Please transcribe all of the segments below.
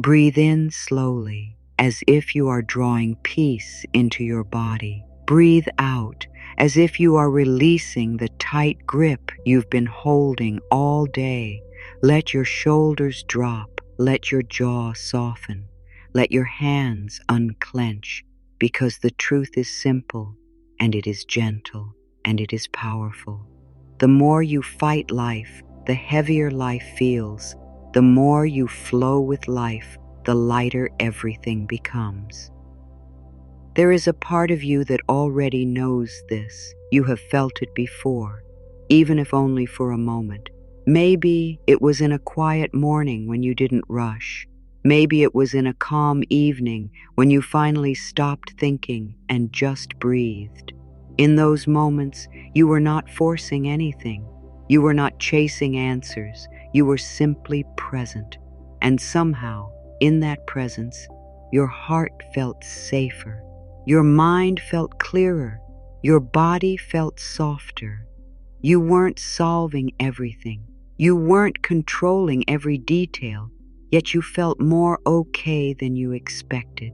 Breathe in slowly, as if you are drawing peace into your body. Breathe out, as if you are releasing the tight grip you've been holding all day. Let your shoulders drop. Let your jaw soften. Let your hands unclench, because the truth is simple, and it is gentle, and it is powerful. The more you fight life, the heavier life feels. The more you flow with life, the lighter everything becomes. There is a part of you that already knows this. You have felt it before, even if only for a moment. Maybe it was in a quiet morning when you didn't rush. Maybe it was in a calm evening when you finally stopped thinking and just breathed. In those moments, you were not forcing anything. You were not chasing answers. You were simply present. And somehow, in that presence, your heart felt safer. Your mind felt clearer. Your body felt softer. You weren't solving everything. You weren't controlling every detail, yet you felt more okay than you expected.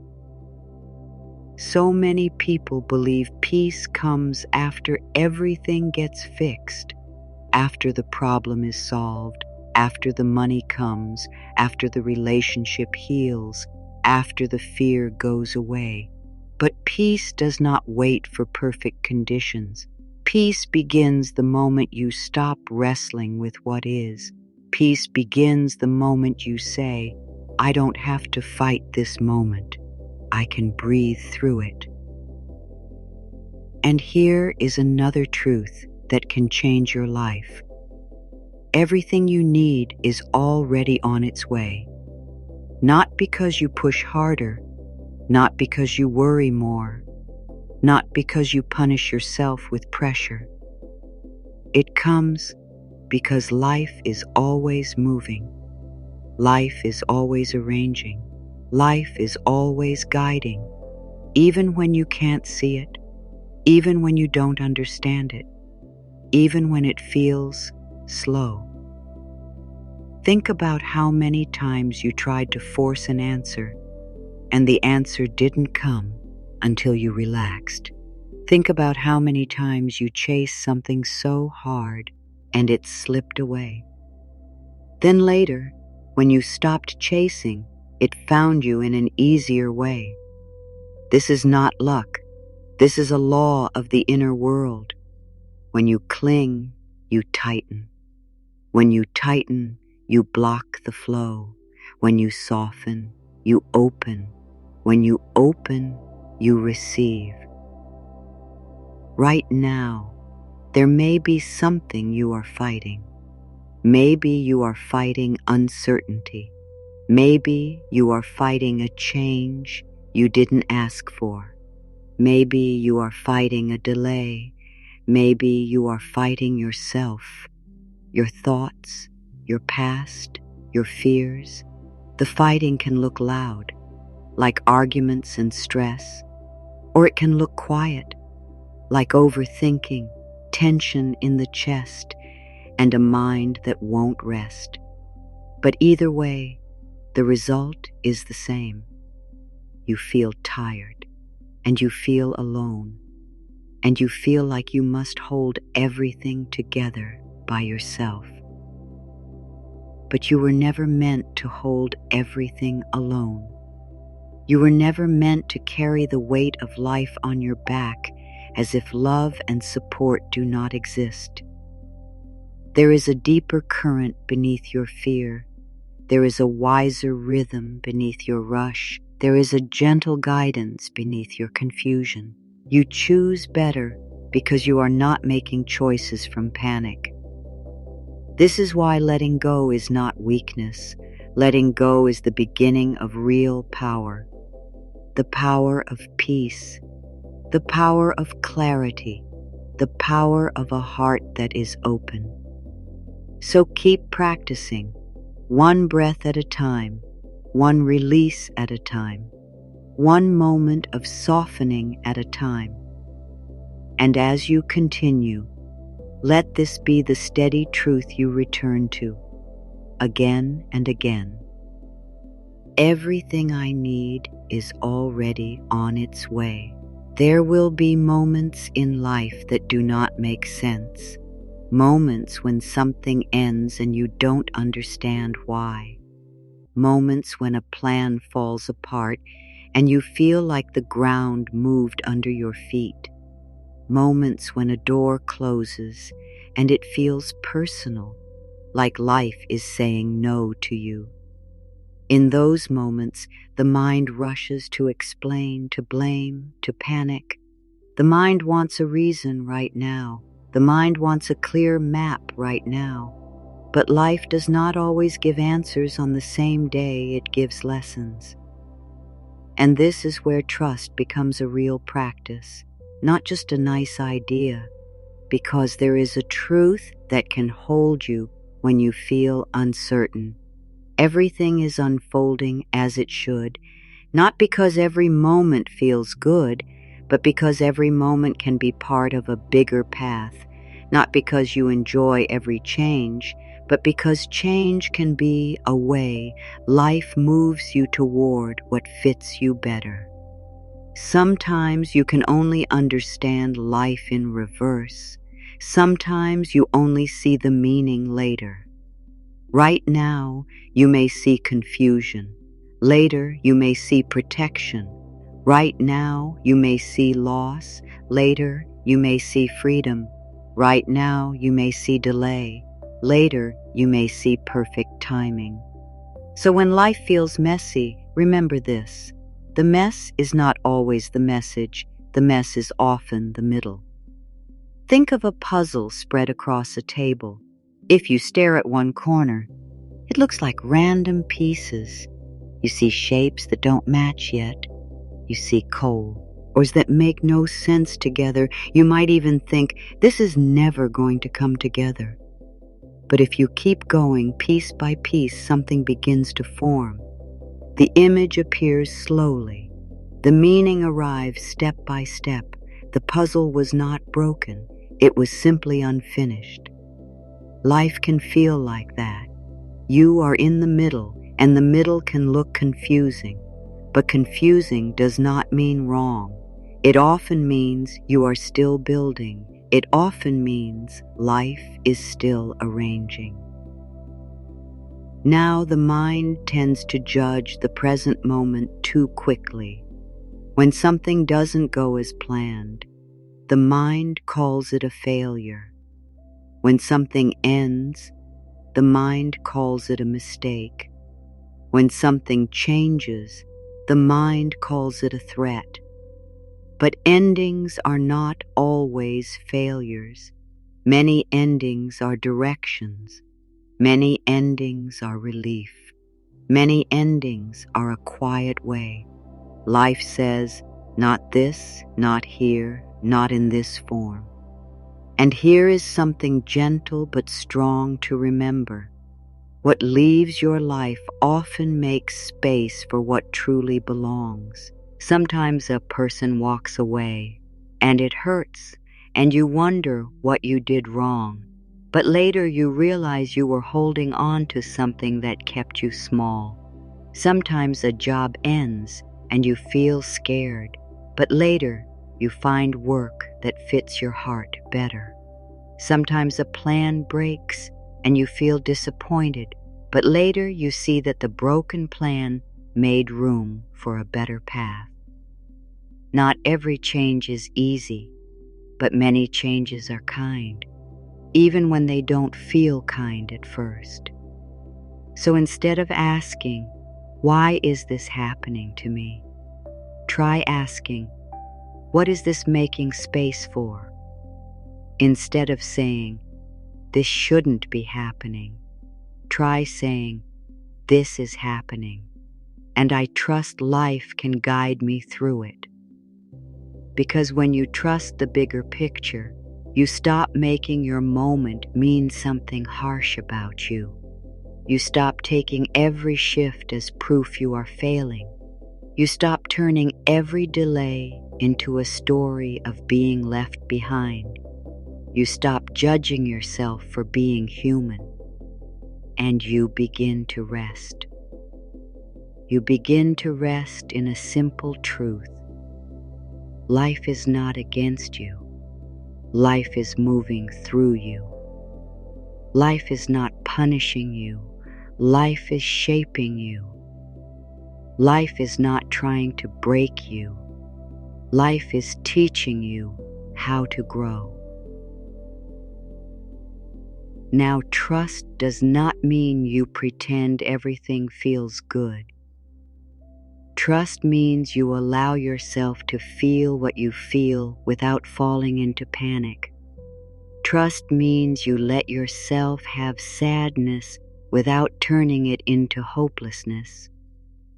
So many people believe peace comes after everything gets fixed, after the problem is solved, after the money comes, after the relationship heals, after the fear goes away. But peace does not wait for perfect conditions. Peace begins the moment you stop wrestling with what is. Peace begins the moment you say, I don't have to fight this moment. I can breathe through it. And here is another truth that can change your life. Everything you need is already on its way. Not because you push harder, not because you worry more, not because you punish yourself with pressure. It comes because life is always moving. Life is always arranging. Life is always guiding, even when you can't see it, even when you don't understand it, even when it feels slow. Think about how many times you tried to force an answer, and the answer didn't come until you relaxed. Think about how many times you chased something so hard and it slipped away. Then later, when you stopped chasing, it found you in an easier way. This is not luck. This is a law of the inner world. When you cling, you tighten. When you tighten, you block the flow. When you soften, you open. When you open, you receive. Right now, there may be something you are fighting. Maybe you are fighting uncertainty. Maybe you are fighting a change you didn't ask for. Maybe you are fighting a delay. Maybe you are fighting yourself, your thoughts, your past, your fears. The fighting can look loud, like arguments and stress, or it can look quiet, like overthinking, tension in the chest, and a mind that won't rest. But either way, the result is the same. You feel tired, and you feel alone, and you feel like you must hold everything together by yourself. But you were never meant to hold everything alone. You were never meant to carry the weight of life on your back as if love and support do not exist. There is a deeper current beneath your fear. There is a wiser rhythm beneath your rush. There is a gentle guidance beneath your confusion. You choose better because you are not making choices from panic. This is why letting go is not weakness. Letting go is the beginning of real power. The power of peace. The power of clarity. The power of a heart that is open. So keep practicing. One breath at a time, one release at a time, one moment of softening at a time. And as you continue, let this be the steady truth you return to, again and again. Everything I need is already on its way. There will be moments in life that do not make sense. Moments when something ends and you don't understand why. Moments when a plan falls apart and you feel like the ground moved under your feet. Moments when a door closes and it feels personal, like life is saying no to you. In those moments, the mind rushes to explain, to blame, to panic. The mind wants a reason right now. The mind wants a clear map right now. But life does not always give answers on the same day it gives lessons. And this is where trust becomes a real practice, not just a nice idea, because there is a truth that can hold you when you feel uncertain. Everything is unfolding as it should, not because every moment feels good, but because every moment can be part of a bigger path, not because you enjoy every change, but because change can be a way life moves you toward what fits you better. Sometimes you can only understand life in reverse. Sometimes you only see the meaning later. Right now, you may see confusion. Later, you may see protection. Right now, you may see loss. Later, you may see freedom. Right now, you may see delay. Later, you may see perfect timing. So when life feels messy, remember this. The mess is not always the message. The mess is often the middle. Think of a puzzle spread across a table. If you stare at one corner, it looks like random pieces. You see shapes that don't match yet. You see corners that make no sense together. You might even think, this is never going to come together. But if you keep going piece by piece, something begins to form. The image appears slowly. The meaning arrives step by step. The puzzle was not broken. It was simply unfinished. Life can feel like that. You are in the middle, and the middle can look confusing. But confusing does not mean wrong. It often means you are still building. It often means life is still arranging. Now the mind tends to judge the present moment too quickly. When something doesn't go as planned, the mind calls it a failure. When something ends, the mind calls it a mistake. When something changes, the mind calls it a threat. But endings are not always failures. Many endings are directions. Many endings are relief. Many endings are a quiet way. Life says, not this, not here, not in this form. And here is something gentle but strong to remember. What leaves your life often makes space for what truly belongs. Sometimes a person walks away, and it hurts, and you wonder what you did wrong. But later you realize you were holding on to something that kept you small. Sometimes a job ends, and you feel scared, but later you find work that fits your heart better. Sometimes a plan breaks, and you feel disappointed, but later you see that the broken plan made room for a better path. Not every change is easy, but many changes are kind, even when they don't feel kind at first. So instead of asking, why is this happening to me? Try asking, what is this making space for? Instead of saying, this shouldn't be happening, try saying, this is happening, and I trust life can guide me through it. Because when you trust the bigger picture, you stop making your moment mean something harsh about you. You stop taking every shift as proof you are failing. You stop turning every delay into a story of being left behind. You stop judging yourself for being human, and you begin to rest. you begin to rest in a simple truth. Life is not against you. Life is moving through you. Life is not punishing you. Life is shaping you. Life is not trying to break you. Life is teaching you how to grow. Now, trust does not mean you pretend everything feels good. Trust means you allow yourself to feel what you feel without falling into panic. Trust means you let yourself have sadness without turning it into hopelessness.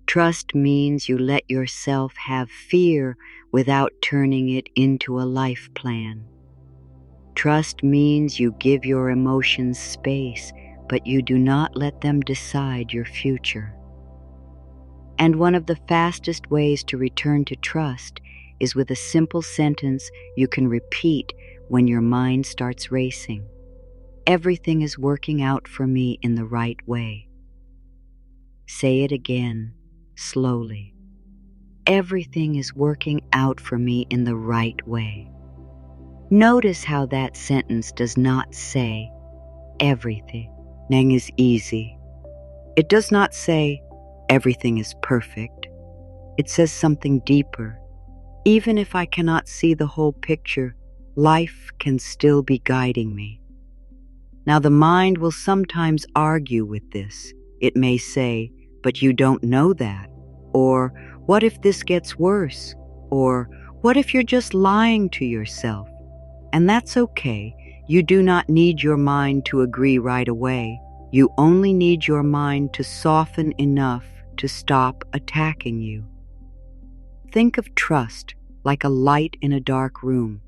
Trust means you let yourself have fear without turning it into a life plan. Trust means you give your emotions space, but you do not let them decide your future. And one of the fastest ways to return to trust is with a simple sentence you can repeat when your mind starts racing. Everything is working out for me in the right way. Say it again, slowly. Everything is working out for me in the right way. Notice how that sentence does not say, everything is easy. It does not say, everything is perfect. It says something deeper. Even if I cannot see the whole picture, life can still be guiding me. Now, the mind will sometimes argue with this. It may say, but you don't know that. Or, what if this gets worse? Or, what if you're just lying to yourself? And that's okay. You do not need your mind to agree right away. You only need your mind to soften enough to stop attacking you. Think of trust like a light in a dark room.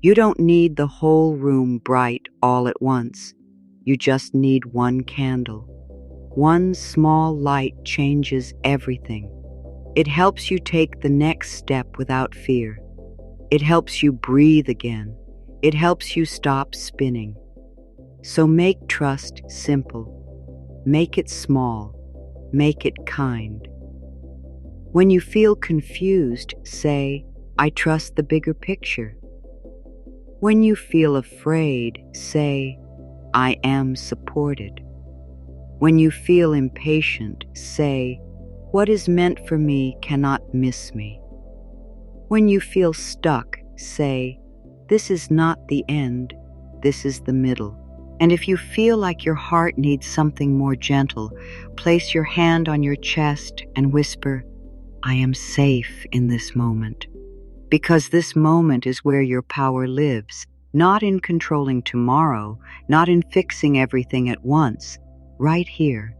You don't need the whole room bright all at once. You just need one candle. One small light changes everything. It helps you take the next step without fear. It helps you breathe again. It helps you stop spinning. So make trust simple. Make it small. Make it kind. When you feel confused, say, I trust the bigger picture. When you feel afraid, say, I am supported. When you feel impatient, say, what is meant for me cannot miss me. When you feel stuck, say, this is not the end, this is the middle. And if you feel like your heart needs something more gentle, place your hand on your chest and whisper, I am safe in this moment. Because this moment is where your power lives, not in controlling tomorrow, not in fixing everything at once, right here.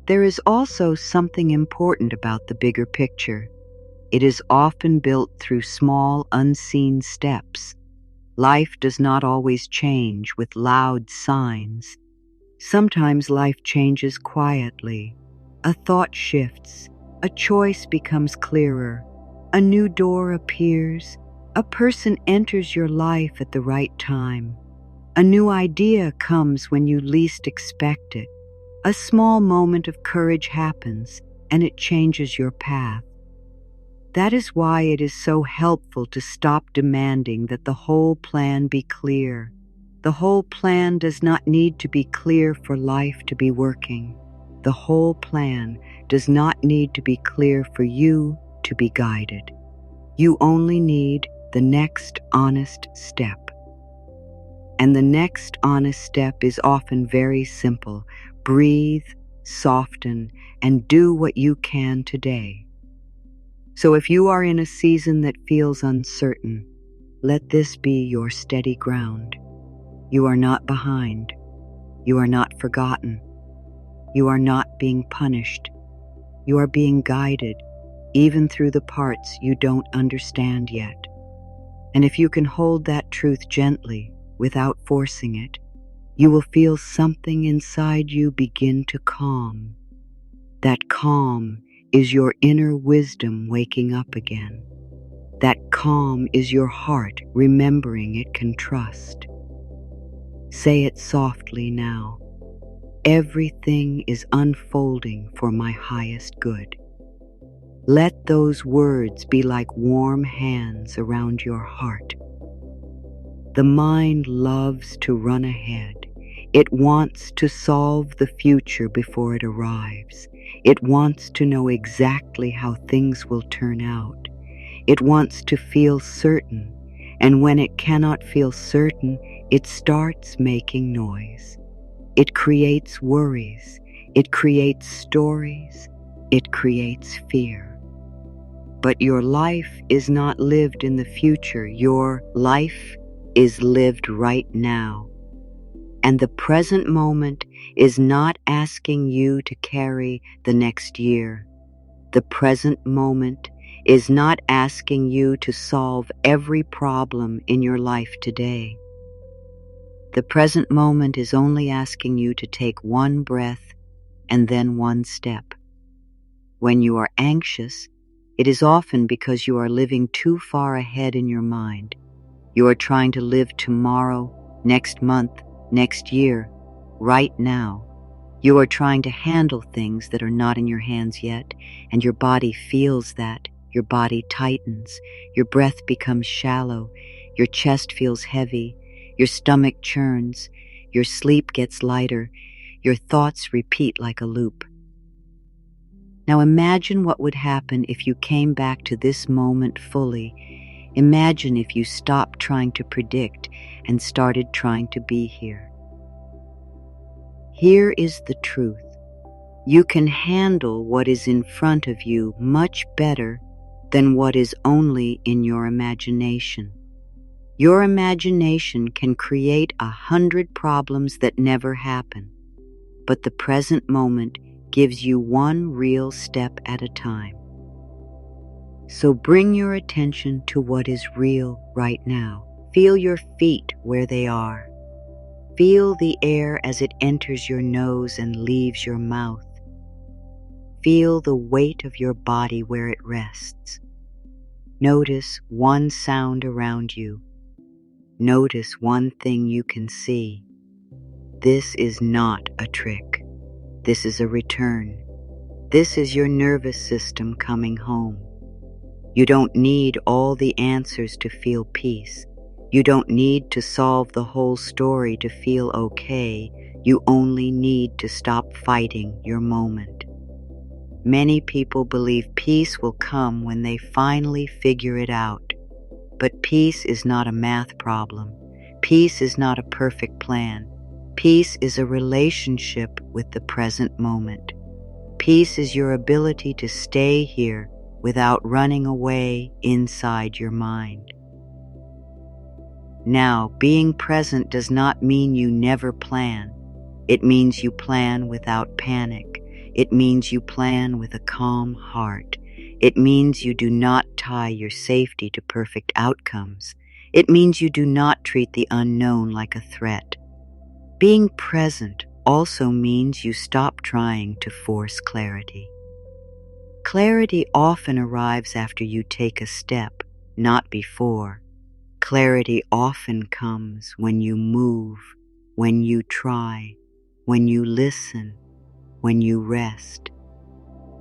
There is also something important about the bigger picture. It is often built through small, unseen steps. Life does not always change with loud signs. Sometimes life changes quietly. A thought shifts. A choice becomes clearer. A new door appears. A person enters your life at the right time. A new idea comes when you least expect it. A small moment of courage happens, and it changes your path. That is why it is so helpful to stop demanding that the whole plan be clear. The whole plan does not need to be clear for life to be working. The whole plan does not need to be clear for you to be guided. You only need the next honest step. And the next honest step is often very simple. Breathe, soften, and do what you can today. So if you are in a season that feels uncertain, let this be your steady ground. You are not behind. You are not forgotten. You are not being punished. You are being guided, even through the parts you don't understand yet. And if you can hold that truth gently, without forcing it, you will feel something inside you begin to calm. That calm is your inner wisdom waking up again. That calm is your heart remembering it can trust. Say it softly now. Everything is unfolding for my highest good. Let those words be like warm hands around your heart. The mind loves to run ahead. It wants to solve the future before it arrives. It wants to know exactly how things will turn out. It wants to feel certain, and when it cannot feel certain, it starts making noise. It creates worries. It creates stories. It creates fear. But your life is not lived in the future. Your life is lived right now. And the present moment is not asking you to carry the next year. The present moment is not asking you to solve every problem in your life today. The present moment is only asking you to take one breath and then one step. When you are anxious, it is often because you are living too far ahead in your mind. You are trying to live tomorrow, next month, next year, right now. You are trying to handle things that are not in your hands yet, and your body feels that. Your body tightens, your breath becomes shallow, your chest feels heavy, your stomach churns, your sleep gets lighter, your thoughts repeat like a loop. Now imagine what would happen if you came back to this moment fully. Imagine if you stopped trying to predict and started trying to be here. Here is the truth. You can handle what is in front of you much better than what is only in your imagination. Your imagination can create 100 problems that never happen, but the present moment gives you one real step at a time. So bring your attention to what is real right now. Feel your feet where they are. Feel the air as it enters your nose and leaves your mouth. Feel the weight of your body where it rests. Notice one sound around you. Notice one thing you can see. This is not a trick. This is a return. This is your nervous system coming home. You don't need all the answers to feel peace. You don't need to solve the whole story to feel okay. You only need to stop fighting your moment. Many people believe peace will come when they finally figure it out. But peace is not a math problem. Peace is not a perfect plan. Peace is a relationship with the present moment. Peace is your ability to stay here without running away inside your mind. Now, being present does not mean you never plan. It means you plan without panic. It means you plan with a calm heart. It means you do not tie your safety to perfect outcomes. It means you do not treat the unknown like a threat. Being present also means you stop trying to force clarity. Clarity often arrives after you take a step, not before. Clarity often comes when you move, when you try, when you listen, when you rest.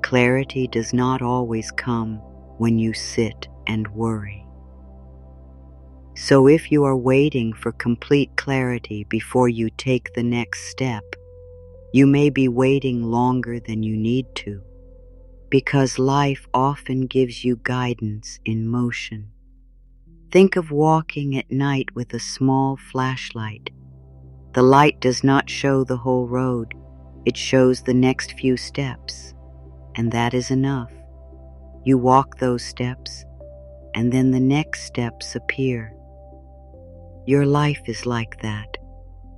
Clarity does not always come when you sit and worry. So if you are waiting for complete clarity before you take the next step, you may be waiting longer than you need to, because life often gives you guidance in motion. Think of walking at night with a small flashlight. The light does not show the whole road. It shows the next few steps, and that is enough. You walk those steps, and then the next steps appear. Your life is like that.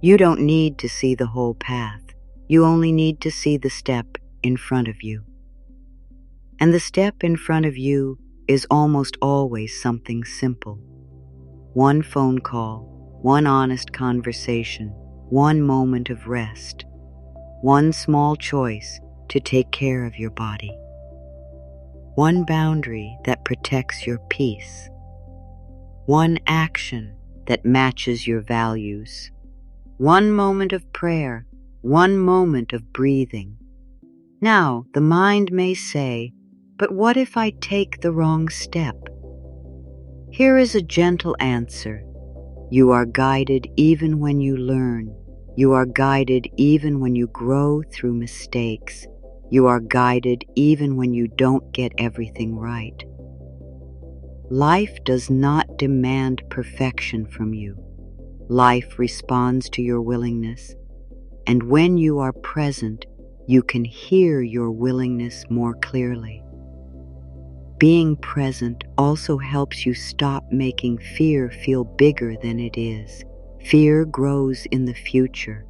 You don't need to see the whole path. You only need to see the step in front of you. And the step in front of you is almost always something simple. One phone call, one honest conversation, one moment of rest, one small choice to take care of your body, one boundary that protects your peace, one action that matches your values, one moment of prayer one moment of breathing. Now, the mind may say, but what if I take the wrong step? Here is a gentle answer. You are guided even when you learn. You are guided even when you grow through mistakes. You are guided even when you don't get everything right. Life does not demand perfection from you. Life responds to your willingness, and when you are present, you can hear your willingness more clearly. Being present also helps you stop making fear feel bigger than it is. Fear grows in the future.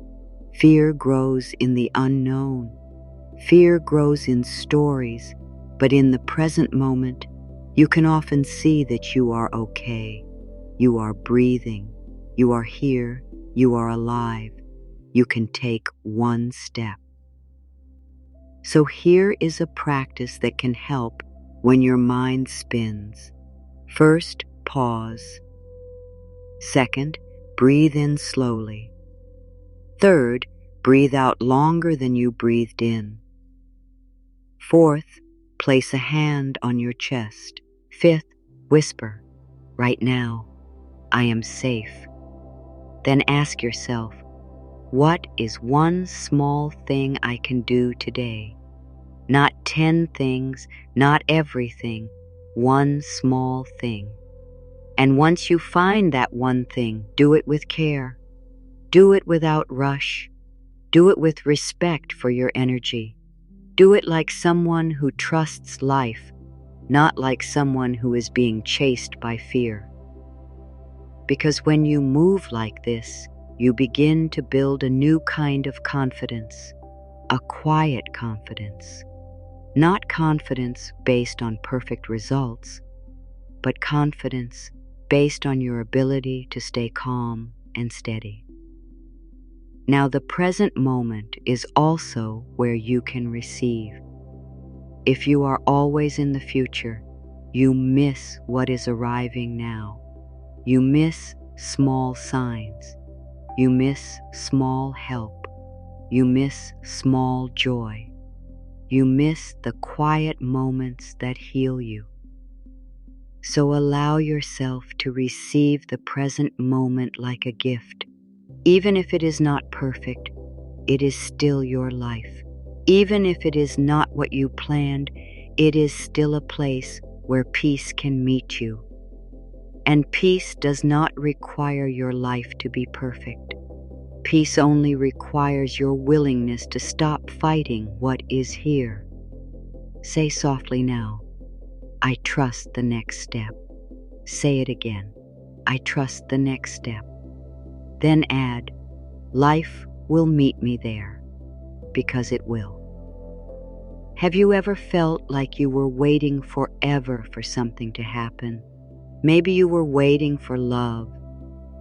Fear grows in the unknown. Fear grows in stories, but in the present moment, you can often see that you are okay. You are breathing. You are here. You are alive. You can take one step. So here is a practice that can help when your mind spins. First, pause. Second, breathe in slowly. Third, breathe out longer than you breathed in. Fourth, place a hand on your chest. Fifth, whisper, right now, I am safe. Then ask yourself, what is one small thing I can do today? Not 10 things, not everything, one small thing. And once you find that one thing, do it with care. Do it without rush. Do it with respect for your energy. Do it like someone who trusts life, not like someone who is being chased by fear. Because when you move like this, you begin to build a new kind of confidence, a quiet confidence. Not confidence based on perfect results, but confidence based on your ability to stay calm and steady. Now, the present moment is also where you can receive. If you are always in the future, you miss what is arriving now. You miss small signs. You miss small help. You miss small joy. You miss the quiet moments that heal you. So allow yourself to receive the present moment like a gift. Even if it is not perfect, it is still your life. Even if it is not what you planned, it is still a place where peace can meet you. And peace does not require your life to be perfect. Peace only requires your willingness to stop fighting what is here. Say softly now, I trust the next step. Say it again, I trust the next step. Then add, life will meet me there, because it will. Have you ever felt like you were waiting forever for something to happen? Maybe you were waiting for love.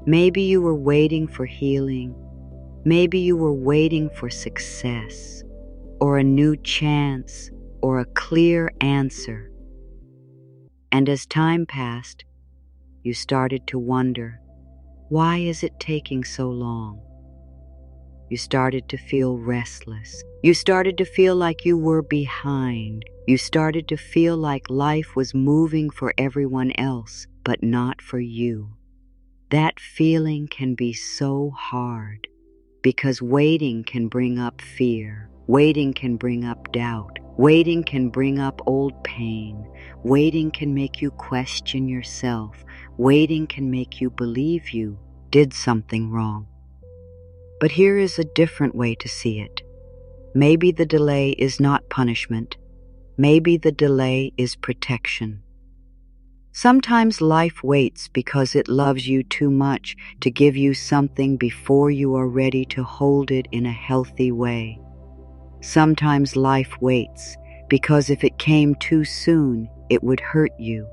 Maybe you were waiting for healing. Maybe you were waiting for success, or a new chance, or a clear answer. And as time passed, you started to wonder, why is it taking so long? You started to feel restless. You started to feel like you were behind. You started to feel like life was moving for everyone else, but not for you. That feeling can be so hard because waiting can bring up fear. Waiting can bring up doubt. Waiting can bring up old pain. Waiting can make you question yourself. Waiting can make you believe you did something wrong. But here is a different way to see it. Maybe the delay is not punishment. Maybe the delay is protection. Sometimes life waits because it loves you too much to give you something before you are ready to hold it in a healthy way. Sometimes life waits because if it came too soon, it would hurt you.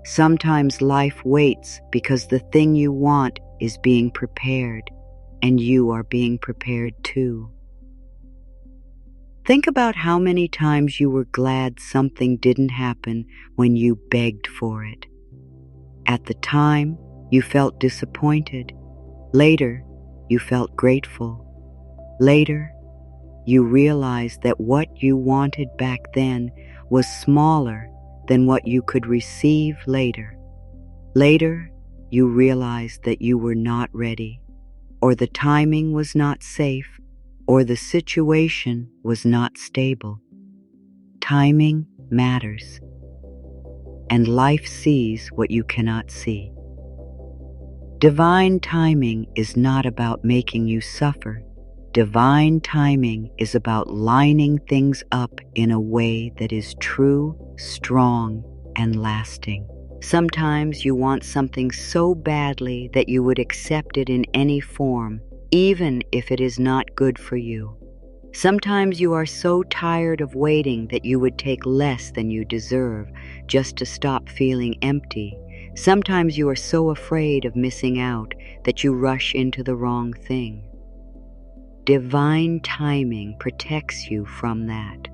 Sometimes life waits because the thing you want is being prepared, and you are being prepared too. Think about how many times you were glad something didn't happen when you begged for it. At the time, you felt disappointed. Later, you felt grateful. Later, you realize that what you wanted back then was smaller than what you could receive later. Later, you realize that you were not ready, or the timing was not safe, or the situation was not stable. Timing matters, and life sees what you cannot see. Divine timing is not about making you suffer. Divine timing is about lining things up in a way that is true, strong, and lasting. Sometimes you want something so badly that you would accept it in any form, even if it is not good for you. Sometimes you are so tired of waiting that you would take less than you deserve just to stop feeling empty. Sometimes you are so afraid of missing out that you rush into the wrong thing. Divine timing protects you from that.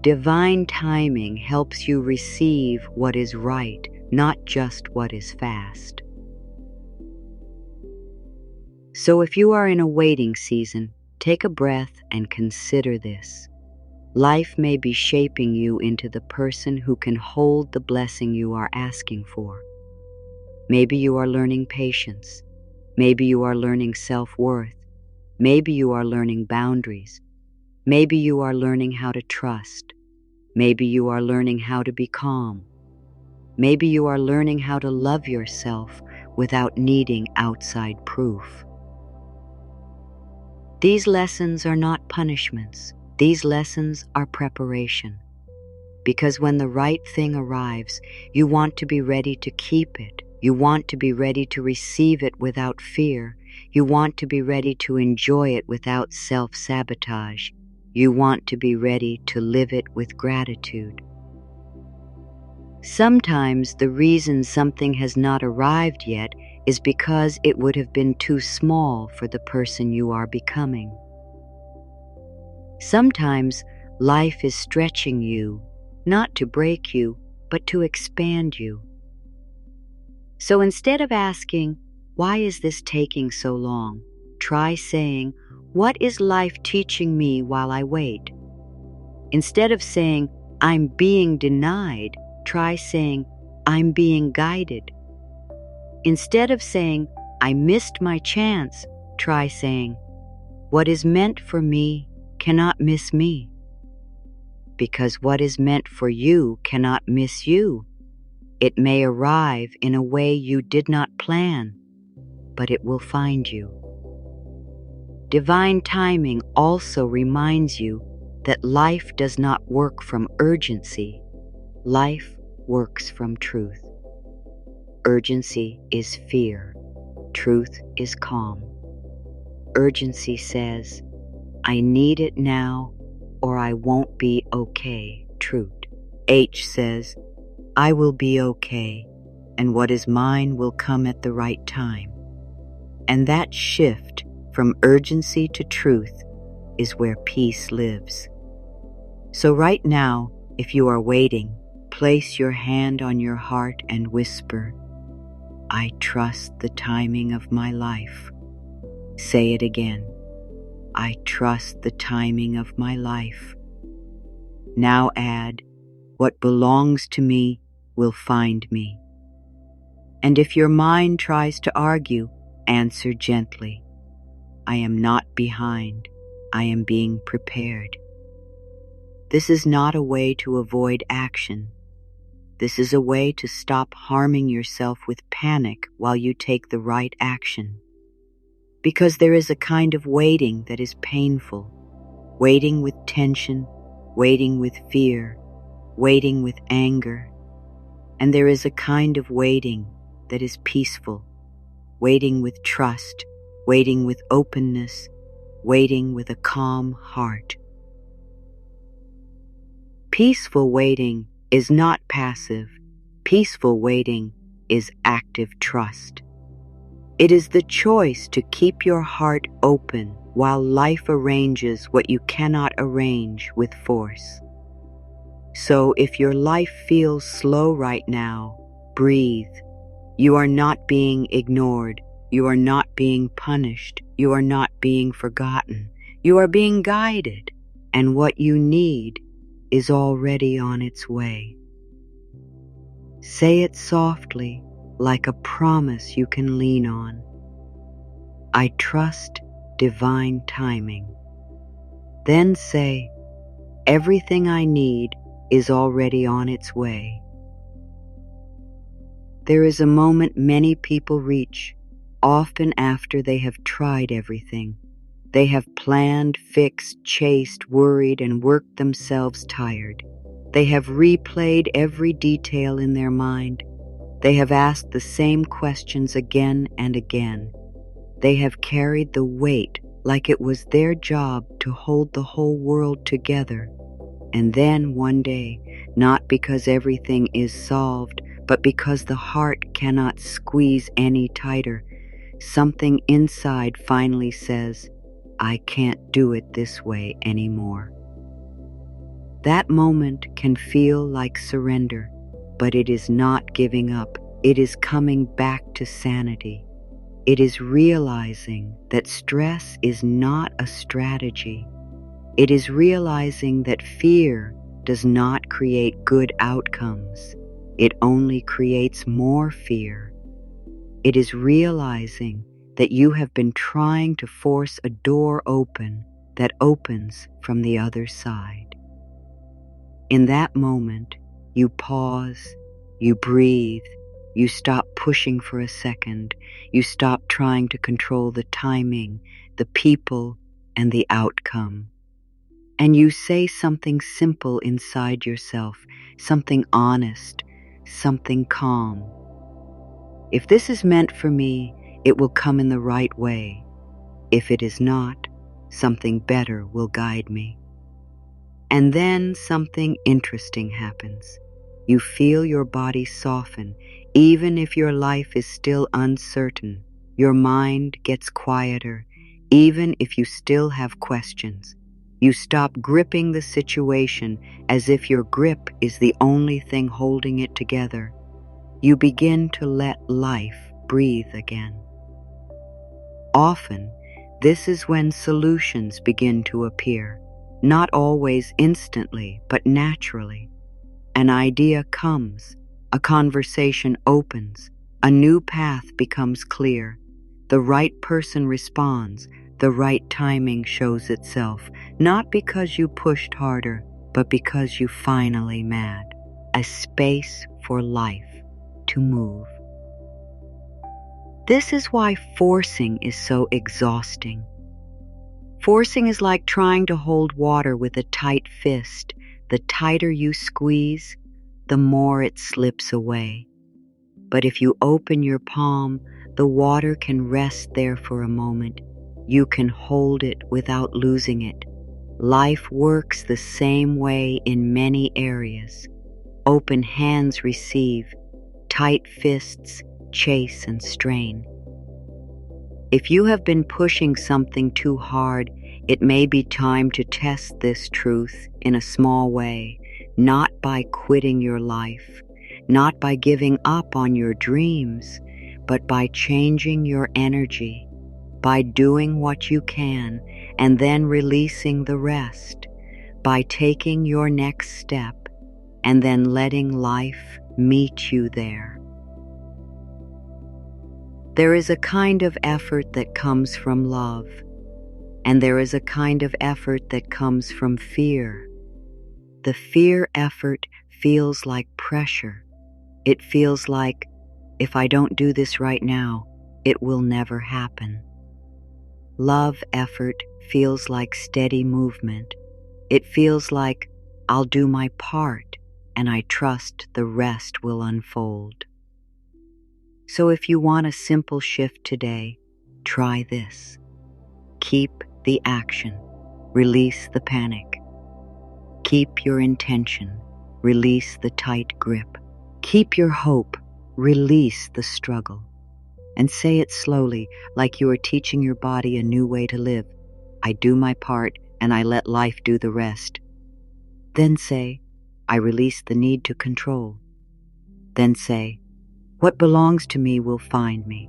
Divine timing helps you receive what is right, not just what is fast. So if you are in a waiting season, take a breath and consider this. Life may be shaping you into the person who can hold the blessing you are asking for. Maybe you are learning patience. Maybe you are learning self-worth. Maybe you are learning boundaries. Maybe you are learning how to trust. Maybe you are learning how to be calm. Maybe you are learning how to love yourself without needing outside proof. These lessons are not punishments. These lessons are preparation. Because when the right thing arrives, you want to be ready to keep it. You want to be ready to receive it without fear. You want to be ready to enjoy it without self-sabotage. You want to be ready to live it with gratitude. Sometimes the reason something has not arrived yet is because it would have been too small for the person you are becoming. Sometimes life is stretching you, not to break you, but to expand you. So instead of asking, "Why is this taking so long?" try saying, "What is life teaching me while I wait?" Instead of saying, "I'm being denied," try saying, "I'm being guided." Instead of saying, "I missed my chance," try saying, "What is meant for me cannot miss me." Because what is meant for you cannot miss you. It may arrive in a way you did not plan, but it will find you. Divine timing also reminds you that life does not work from urgency. Life works from truth. Urgency is fear. Truth is calm. Urgency says, "I need it now or I won't be okay." Truth. H says, "I will be okay, and what is mine will come at the right time." And that shift from urgency to truth is where peace lives. So right now, if you are waiting, place your hand on your heart and whisper, "I trust the timing of my life." Say it again. "I trust the timing of my life." Now add, "What belongs to me will find me." And if your mind tries to argue, answer gently, "I am not behind. I am being prepared." This is not a way to avoid action. This is a way to stop harming yourself with panic while you take the right action. Because there is a kind of waiting that is painful, waiting with tension, waiting with fear, waiting with anger. And there is a kind of waiting that is peaceful, waiting with trust, waiting with openness, waiting with a calm heart. Peaceful waiting is not passive. Peaceful waiting is active trust. It is the choice to keep your heart open while life arranges what you cannot arrange with force. So if your life feels slow right now, breathe. You are not being ignored. You are not being punished. You are not being forgotten. You are being guided, and what you need is already on its way. Say it softly, like a promise you can lean on. I trust divine timing. Then say, everything I need is already on its way. There is a moment many people reach, often after they have tried everything. They have planned, fixed, chased, worried, and worked themselves tired. They have replayed every detail in their mind. They have asked the same questions again and again. They have carried the weight like it was their job to hold the whole world together. And then one day, not because everything is solved, but because the heart cannot squeeze any tighter, something inside finally says, I can't do it this way anymore. That moment can feel like surrender, but it is not giving up. It is coming back to sanity. It is realizing that stress is not a strategy. It is realizing that fear does not create good outcomes. It only creates more fear. It is realizing that you have been trying to force a door open that opens from the other side. In that moment, you pause, you breathe, you stop pushing for a second, you stop trying to control the timing, the people, and the outcome. And you say something simple inside yourself, something honest, something calm. If this is meant for me, it will come in the right way. If it is not, something better will guide me. And then something interesting happens. You feel your body soften, even if your life is still uncertain. Your mind gets quieter, even if you still have questions. You stop gripping the situation as if your grip is the only thing holding it together. You begin to let life breathe again. Often, this is when solutions begin to appear, not always instantly, but naturally. An idea comes, a conversation opens, a new path becomes clear. The right person responds, the right timing shows itself, not because you pushed harder, but because you finally met a space for life to move. This is why forcing is so exhausting. Forcing is like trying to hold water with a tight fist. The tighter you squeeze, the more it slips away. But if you open your palm, the water can rest there for a moment. You can hold it without losing it. Life works the same way in many areas. Open hands receive, tight fists chase and strain. If you have been pushing something too hard, it may be time to test this truth in a small way, not by quitting your life, not by giving up on your dreams, but by changing your energy, by doing what you can and then releasing the rest, by taking your next step and then letting life meet you there. There is a kind of effort that comes from love, and there is a kind of effort that comes from fear. The fear effort feels like pressure. It feels like, if I don't do this right now, it will never happen. Love effort feels like steady movement. It feels like, I'll do my part, and I trust the rest will unfold. So if you want a simple shift today, try this. Keep the action. Release the panic. Keep your intention. Release the tight grip. Keep your hope. Release the struggle. And say it slowly, like you are teaching your body a new way to live. I do my part, and I let life do the rest. Then say, I release the need to control. Then say, what belongs to me will find me.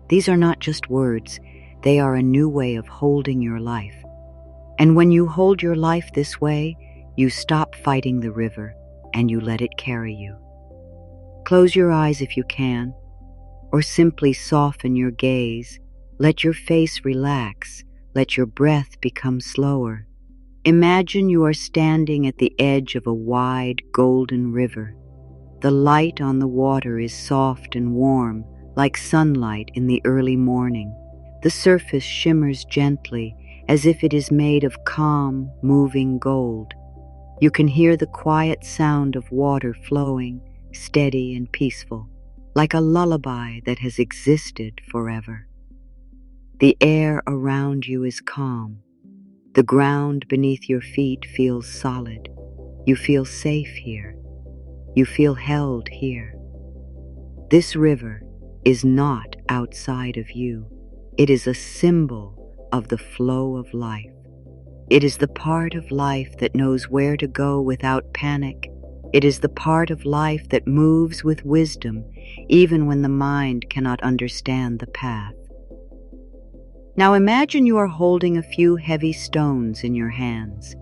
These are not just words. They are a new way of holding your life. And when you hold your life this way, you stop fighting the river and you let it carry you. Close your eyes if you can, or simply soften your gaze. Let your face relax. Let your breath become slower. Imagine you are standing at the edge of a wide, golden river. The light on the water is soft and warm, like sunlight in the early morning. The surface shimmers gently, as if it is made of calm, moving gold. You can hear the quiet sound of water flowing, steady and peaceful, like a lullaby that has existed forever. The air around you is calm. The ground beneath your feet feels solid. You feel safe here. You feel held here. This river is not outside of you. It is a symbol of the flow of life. It is the part of life that knows where to go without panic. It is the part of life that moves with wisdom, even when the mind cannot understand the path. Now imagine you are holding a few heavy stones in your hands.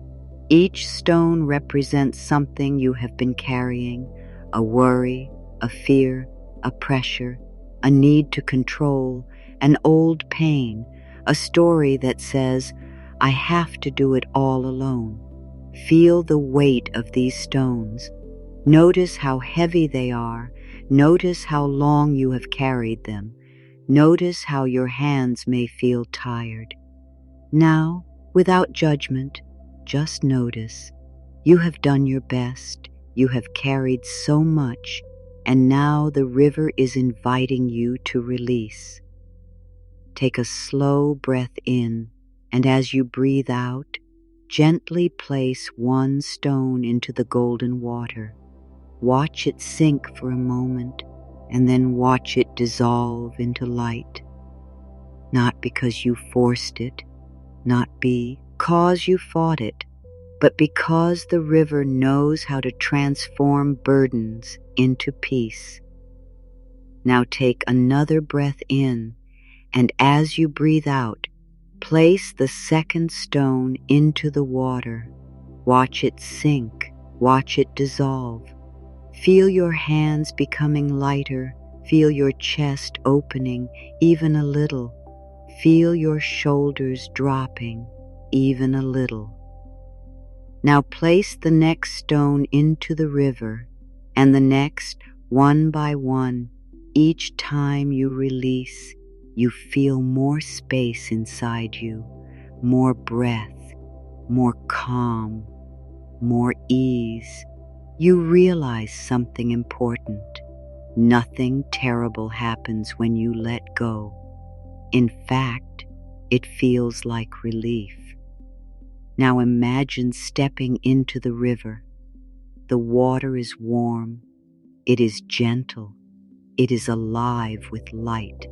Each stone represents something you have been carrying, a worry, a fear, a pressure, a need to control, an old pain, a story that says, I have to do it all alone. Feel the weight of these stones. Notice how heavy they are. Notice how long you have carried them. Notice how your hands may feel tired. Now, without judgment, just notice. You have done your best. You have carried so much, and now the river is inviting you to release. Take a slow breath in, and as you breathe out, gently place one stone into the golden water. Watch it sink for a moment, and then watch it dissolve into light. Not because you forced it, not because you fought it, but because the river knows how to transform burdens into peace. Now take another breath in, and as you breathe out, place the second stone into the water. Watch it sink, watch it dissolve. Feel your hands becoming lighter. Feel your chest opening even a little. Feel your shoulders dropping even a little. Now place the next stone into the river, and the next, one by one. Each time you release, you feel more space inside you, more breath, more calm, more ease. You realize something important. Nothing terrible happens when you let go. In fact, it feels like relief. Now imagine stepping into the river. The water is warm. It is gentle. It is alive with light.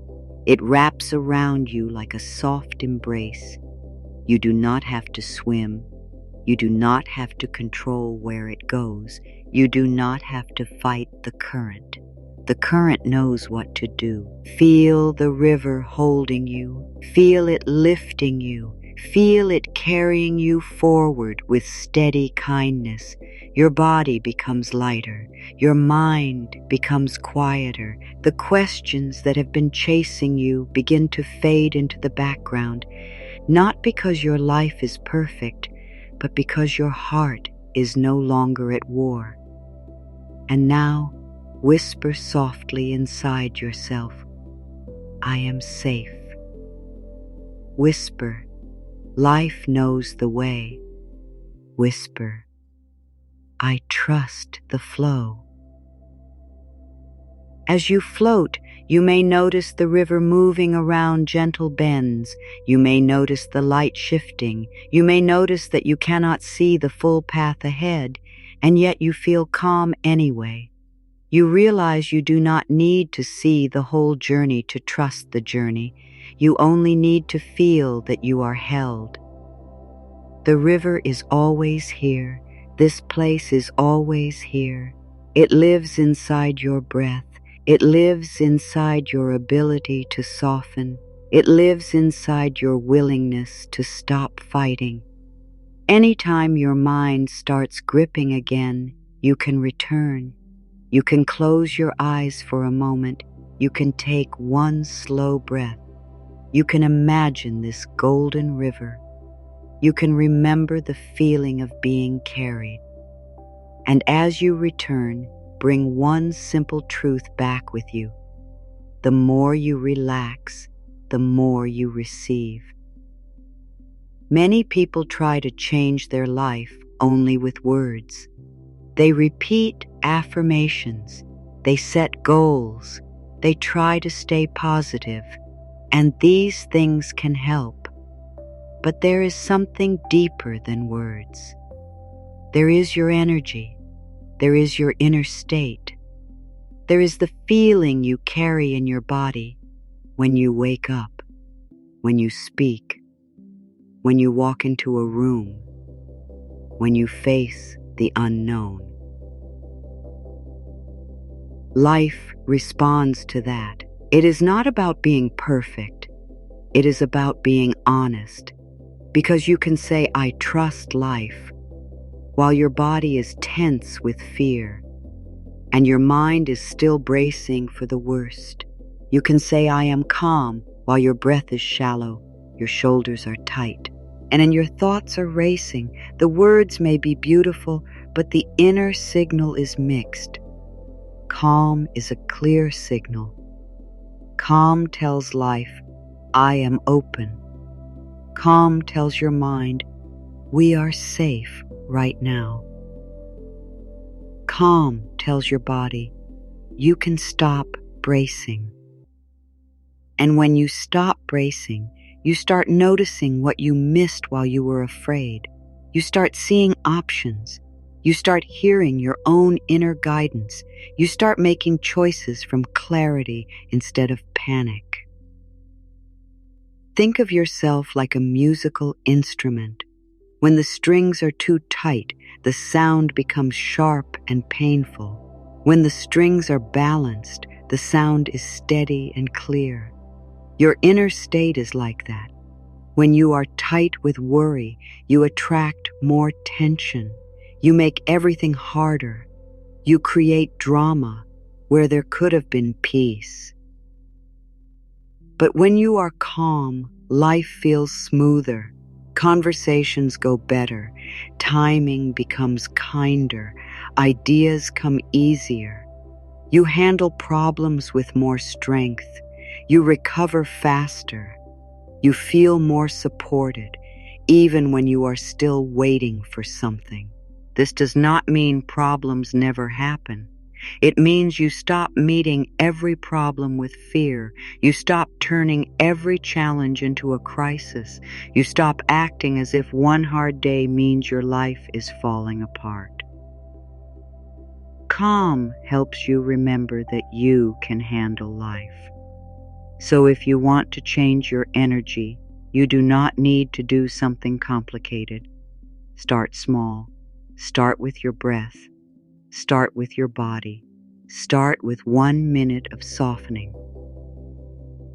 It wraps around you like a soft embrace. You do not have to swim. You do not have to control where it goes. You do not have to fight the current. The current knows what to do. Feel the river holding you. Feel it lifting you. Feel it carrying you forward with steady kindness. Your body becomes lighter. Your mind becomes quieter. The questions that have been chasing you begin to fade into the background, not because your life is perfect, but because your heart is no longer at war. And now, whisper softly inside yourself, I am safe. Whisper, life knows the way. Whisper, I trust the flow. As you float, you may notice the river moving around gentle bends. You may notice the light shifting. You may notice that you cannot see the full path ahead, and yet you feel calm anyway. You realize you do not need to see the whole journey to trust the journey. You only need to feel that you are held. The river is always here. This place is always here. It lives inside your breath. It lives inside your ability to soften. It lives inside your willingness to stop fighting. Anytime your mind starts gripping again, you can return. You can close your eyes for a moment. You can take one slow breath. You can imagine this golden river. You can remember the feeling of being carried. And as you return, bring one simple truth back with you. The more you relax, the more you receive. Many people try to change their life only with words. They repeat affirmations. They set goals. They try to stay positive. And these things can help. But there is something deeper than words. There is your energy. There is your inner state. There is the feeling you carry in your body when you wake up, when you speak, when you walk into a room, when you face the unknown. Life responds to that. It is not about being perfect. It is about being honest, because you can say, I trust life, while your body is tense with fear, and your mind is still bracing for the worst. You can say, I am calm, while your breath is shallow, your shoulders are tight, and your thoughts are racing. The words may be beautiful, but the inner signal is mixed. Calm is a clear signal. Calm tells life, I am open. Calm tells your mind, we are safe right now. Calm tells your body, you can stop bracing. And when you stop bracing, you start noticing what you missed while you were afraid. You start seeing options. You start hearing your own inner guidance. You start making choices from clarity instead of panic. Think of yourself like a musical instrument. When the strings are too tight, the sound becomes sharp and painful. When the strings are balanced, the sound is steady and clear. Your inner state is like that. When you are tight with worry, you attract more tension. You make everything harder. You create drama where there could have been peace. But when you are calm, life feels smoother. Conversations go better. Timing becomes kinder. Ideas come easier. You handle problems with more strength. You recover faster. You feel more supported, even when you are still waiting for something. This does not mean problems never happen. It means you stop meeting every problem with fear. You stop turning every challenge into a crisis. You stop acting as if one hard day means your life is falling apart. Calm helps you remember that you can handle life. So if you want to change your energy, you do not need to do something complicated. Start small. Start with your breath. Start with your body. Start with 1 minute of softening.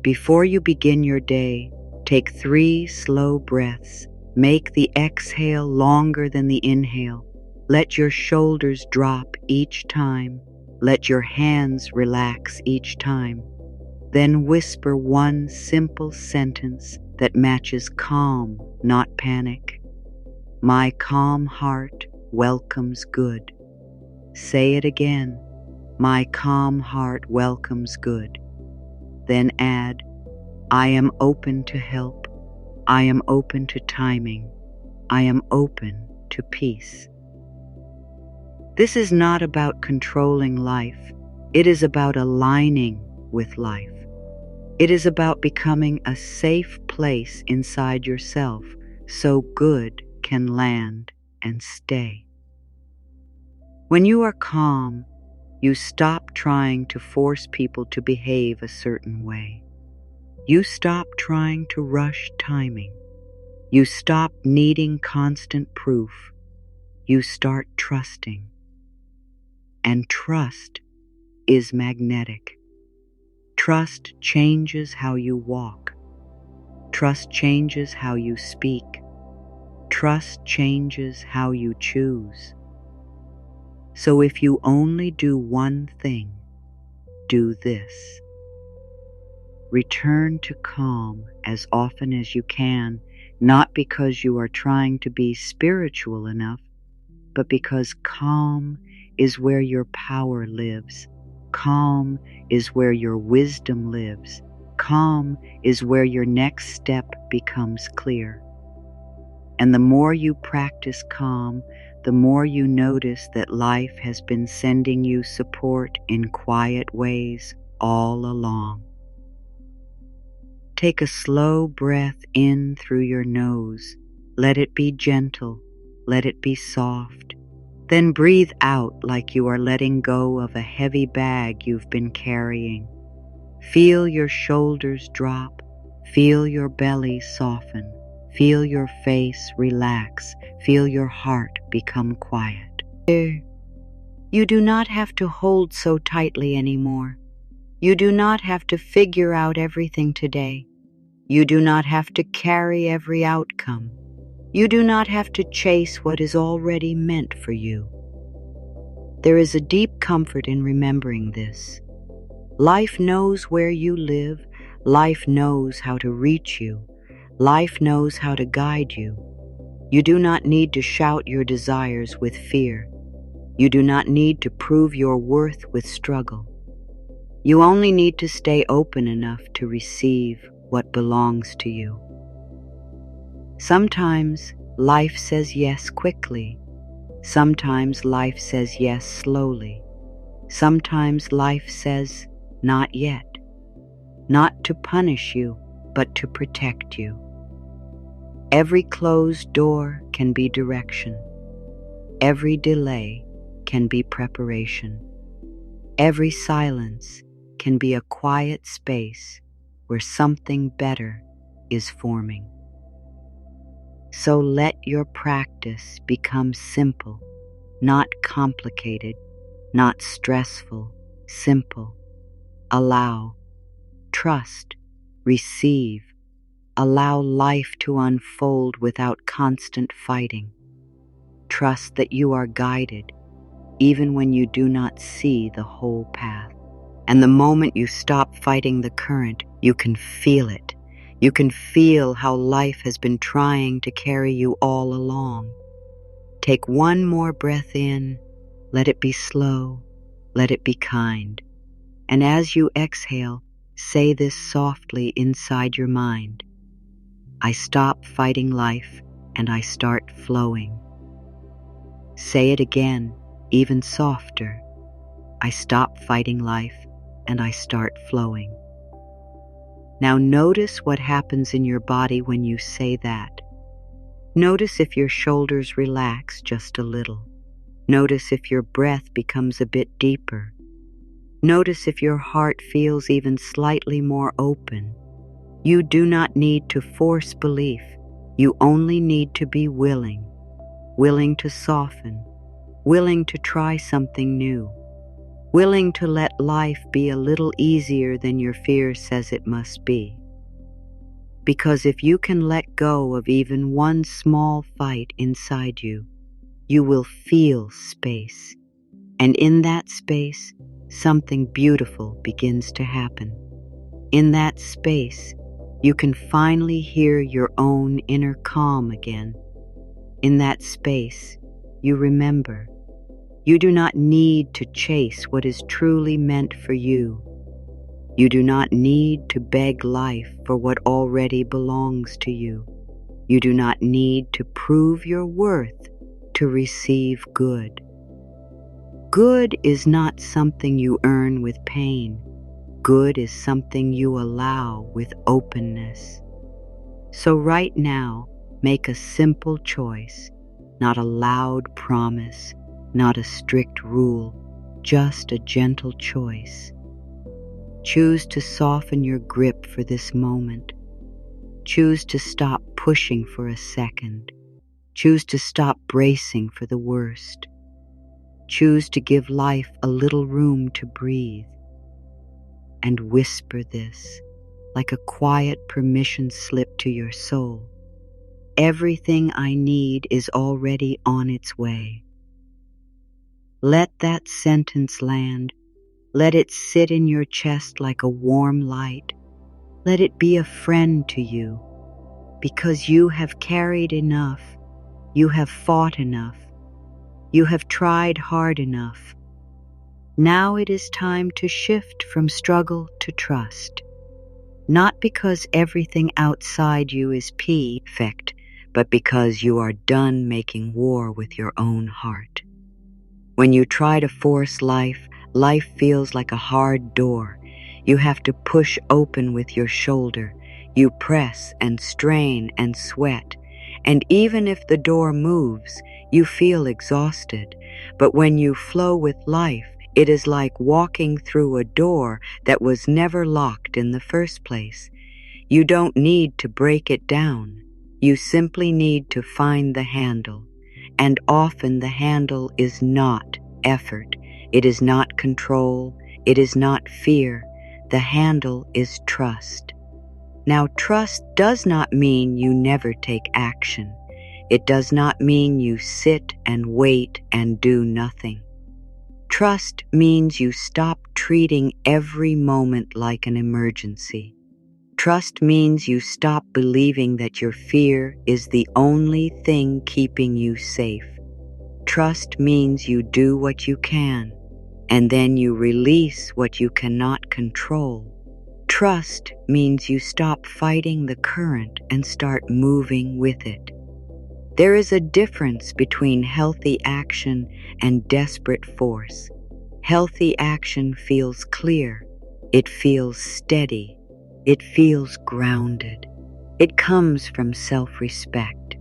Before you begin your day, take 3 slow breaths. Make the exhale longer than the inhale. Let your shoulders drop each time. Let your hands relax each time. Then whisper one simple sentence that matches calm, not panic. My calm heart welcomes good. Say it again. My calm heart welcomes good. Then add, I am open to help. I am open to timing. I am open to peace. This is not about controlling life. It is about aligning with life. It is about becoming a safe place inside yourself so good can land and stay. When you are calm, you stop trying to force people to behave a certain way. You stop trying to rush timing. You stop needing constant proof. You start trusting. And trust is magnetic. Trust changes how you walk. Trust changes how you speak. Trust changes how you choose. So if you only do one thing, do this. Return to calm as often as you can, not because you are trying to be spiritual enough, but because calm is where your power lives. Calm is where your wisdom lives. Calm is where your next step becomes clear. And the more you practice calm, the more you notice that life has been sending you support in quiet ways all along. Take a slow breath in through your nose. Let it be gentle. Let it be soft. Then breathe out like you are letting go of a heavy bag you've been carrying. Feel your shoulders drop. Feel your belly soften. Feel your face relax. Feel your heart become quiet. You do not have to hold so tightly anymore. You do not have to figure out everything today. You do not have to carry every outcome. You do not have to chase what is already meant for you. There is a deep comfort in remembering this. Life knows where you live. Life knows how to reach you. Life knows how to guide you. You do not need to shout your desires with fear. You do not need to prove your worth with struggle. You only need to stay open enough to receive what belongs to you. Sometimes life says yes quickly. Sometimes life says yes slowly. Sometimes life says not yet. Not to punish you, but to protect you. Every closed door can be direction. Every delay can be preparation. Every silence can be a quiet space where something better is forming. So let your practice become simple, not complicated, not stressful, simple. Allow, trust, receive. Allow life to unfold without constant fighting. Trust that you are guided, even when you do not see the whole path. And the moment you stop fighting the current, you can feel it. You can feel how life has been trying to carry you all along. Take one more breath in. Let it be slow. Let it be kind. And as you exhale, say this softly inside your mind. I stop fighting life and I start flowing. Say it again, even softer. I stop fighting life and I start flowing. Now notice what happens in your body when you say that. Notice if your shoulders relax just a little. Notice if your breath becomes a bit deeper. Notice if your heart feels even slightly more open. You do not need to force belief. You only need to be willing. Willing to soften. Willing to try something new. Willing to let life be a little easier than your fear says it must be. Because if you can let go of even one small fight inside you, you will feel space. And in that space, something beautiful begins to happen. In that space, you can finally hear your own inner calm again. In that space, you remember. You do not need to chase what is truly meant for you. You do not need to beg life for what already belongs to you. You do not need to prove your worth to receive good. Good is not something you earn with pain. Good is something you allow with openness. So right now, make a simple choice, not a loud promise, not a strict rule, just a gentle choice. Choose to soften your grip for this moment. Choose to stop pushing for a second. Choose to stop bracing for the worst. Choose to give life a little room to breathe. And whisper this, like a quiet permission slip to your soul. Everything I need is already on its way. Let that sentence land. Let it sit in your chest like a warm light. Let it be a friend to you, because you have carried enough, you have fought enough, you have tried hard enough. Now it is time to shift from struggle to trust. Not because everything outside you is perfect, but because you are done making war with your own heart. When you try to force life, life feels like a hard door. You have to push open with your shoulder. You press and strain and sweat. And even if the door moves, you feel exhausted. But when you flow with life, it is like walking through a door that was never locked in the first place. You don't need to break it down. You simply need to find the handle. And often the handle is not effort. It is not control. It is not fear. The handle is trust. Now, trust does not mean you never take action. It does not mean you sit and wait and do nothing. Trust means you stop treating every moment like an emergency. Trust means you stop believing that your fear is the only thing keeping you safe. Trust means you do what you can, and then you release what you cannot control. Trust means you stop fighting the current and start moving with it. There is a difference between healthy action and desperate force. Healthy action feels clear. It feels steady. It feels grounded. It comes from self-respect.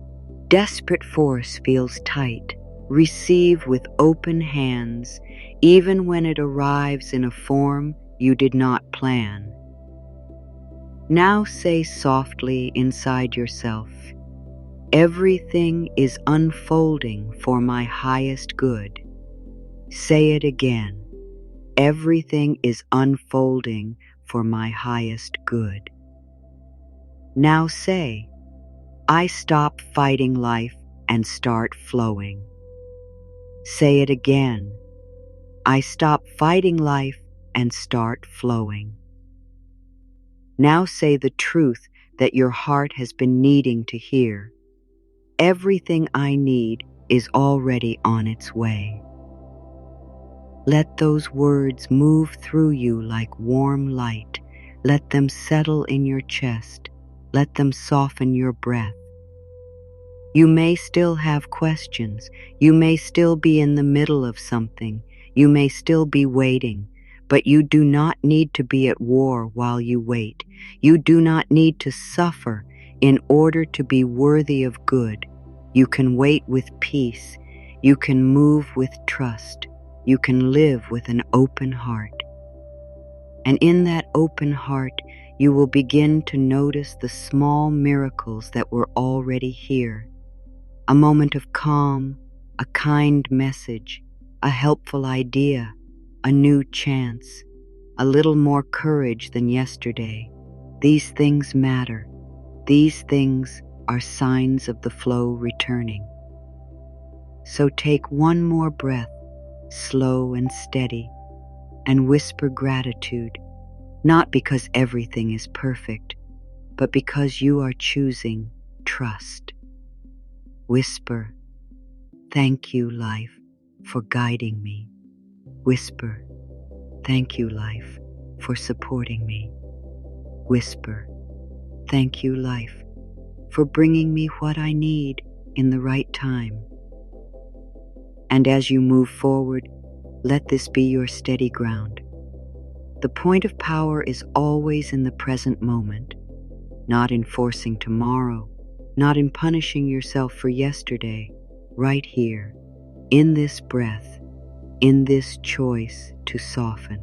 Desperate force feels tight. Receive with open hands, even when it arrives in a form you did not plan. Now say softly inside yourself, everything is unfolding for my highest good. Say it again. Everything is unfolding for my highest good. Now say, I stop fighting life and start flowing. Say it again. I stop fighting life and start flowing. Now say the truth that your heart has been needing to hear. Everything I need is already on its way. Let those words move through you like warm light. Let them settle in your chest. Let them soften your breath. You may still have questions. You may still be in the middle of something. You may still be waiting. But you do not need to be at war while you wait. You do not need to suffer in order to be worthy of good. You can wait with peace. You can move with trust. You can live with an open heart. And in that open heart, you will begin to notice the small miracles that were already here. A moment of calm, a kind message, a helpful idea, a new chance, a little more courage than yesterday. These things matter. These things are signs of the flow returning. So take one more breath, slow and steady, and whisper gratitude, not because everything is perfect, but because you are choosing trust. Whisper, thank you, life, for guiding me. Whisper, thank you, life, for supporting me. Whisper, thank you, life, for bringing me what I need in the right time. And as you move forward, let this be your steady ground. The point of power is always in the present moment, not in forcing tomorrow, not in punishing yourself for yesterday, right here, in this breath, in this choice to soften.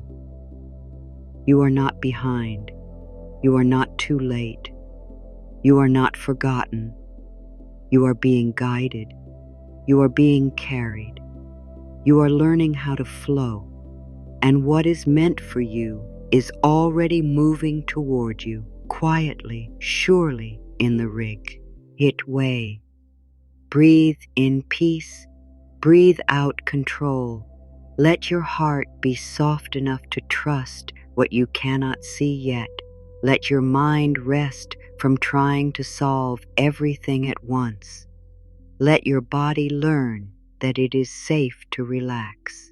You are not behind. You are not too late. You are not forgotten. You are being guided. You are being carried. You are learning how to flow. And what is meant for you is already moving toward you, quietly, surely in the rig. Hit way. Breathe in peace. Breathe out control. Let your heart be soft enough to trust what you cannot see yet. Let your mind rest from trying to solve everything at once. Let your body learn that it is safe to relax.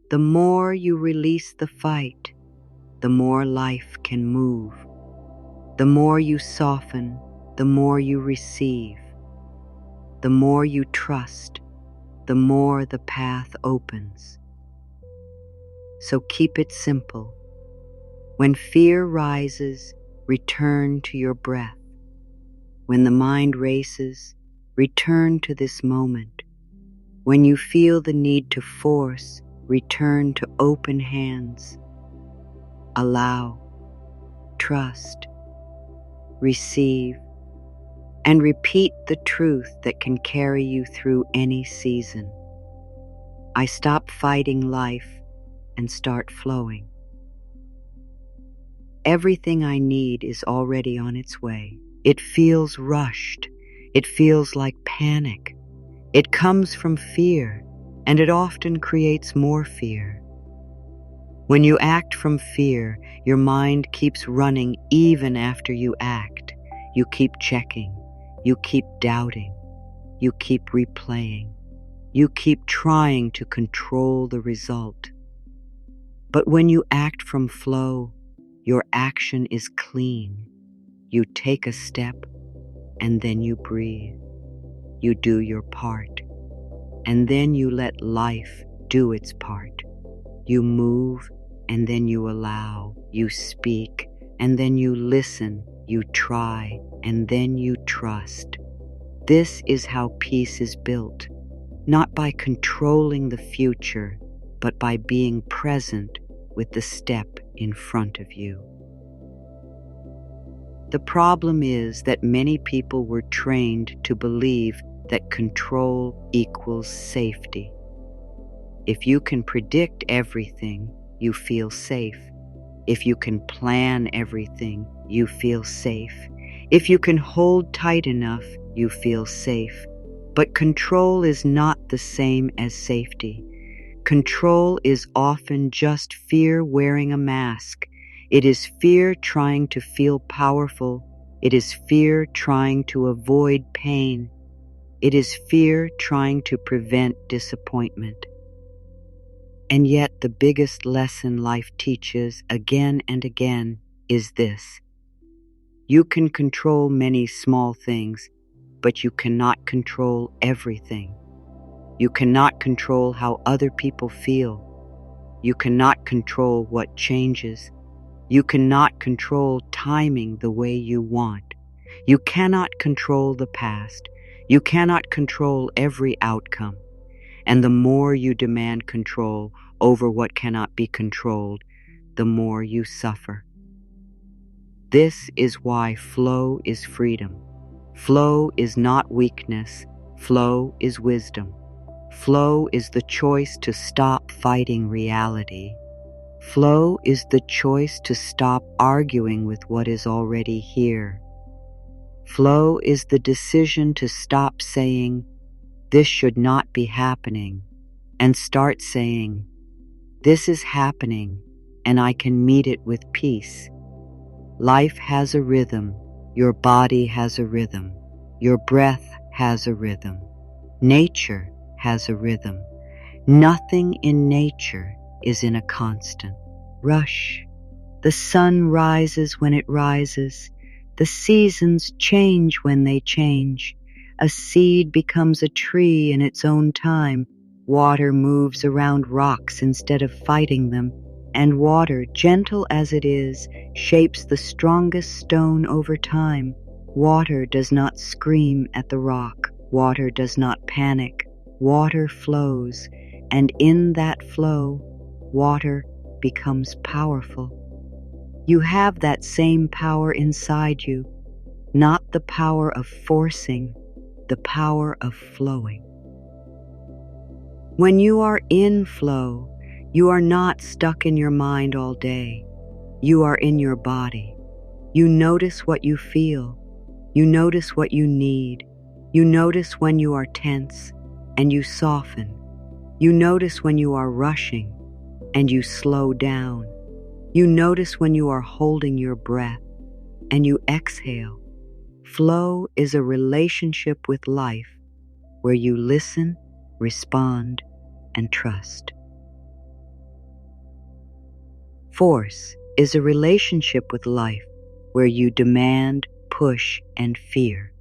The more you release the fight, the more life can move. The more you soften, the more you receive. The more you trust, the more the path opens. So keep it simple. When fear rises, return to your breath. When the mind races, return to this moment. When you feel the need to force, return to open hands. Allow, trust, receive, and repeat the truth that can carry you through any season. I stop fighting life and start flowing. Everything I need is already on its way. It feels rushed. It feels like panic. It comes from fear, and it often creates more fear. When you act from fear, your mind keeps running even after you act. You keep checking. You keep doubting. You keep replaying. You keep trying to control the result. But when you act from flow, your action is clean. You take a step, and then you breathe. You do your part, and then you let life do its part. You move, and then you allow. You speak, and then you listen. You try, and then you trust. This is how peace is built, not by controlling the future, but by being present with the step in front of you. The problem is that many people were trained to believe that control equals safety. If you can predict everything, you feel safe. If you can plan everything, you feel safe. If you can hold tight enough, you feel safe. But control is not the same as safety. Control is often just fear wearing a mask. It is fear trying to feel powerful. It is fear trying to avoid pain. It is fear trying to prevent disappointment. And yet the biggest lesson life teaches again and again is this. You can control many small things, but you cannot control everything. You cannot control how other people feel. You cannot control what changes. You cannot control timing the way you want. You cannot control the past. You cannot control every outcome. And the more you demand control over what cannot be controlled, the more you suffer. This is why flow is freedom. Flow is not weakness. Flow is wisdom. Flow is the choice to stop fighting reality. Flow is the choice to stop arguing with what is already here. Flow is the decision to stop saying, "This should not be happening," and start saying, "This is happening, and I can meet it with peace." Life has a rhythm. Your body has a rhythm. Your breath has a rhythm. Nature has a rhythm. Nothing in nature is in a constant rush. The sun rises when it rises. The seasons change when they change. A seed becomes a tree in its own time. Water moves around rocks instead of fighting them. And water, gentle as it is, shapes the strongest stone over time. Water does not scream at the rock. Water does not panic. Water flows, and in that flow, water becomes powerful. You have that same power inside you, not the power of forcing, the power of flowing. When you are in flow, you are not stuck in your mind all day. You are in your body. You notice what you feel. You notice what you need. You notice when you are tense, and you soften. You notice when you are rushing, and you slow down. You notice when you are holding your breath, and you exhale. Flow is a relationship with life where you listen, respond, and trust. Force is a relationship with life where you demand, push, and fear.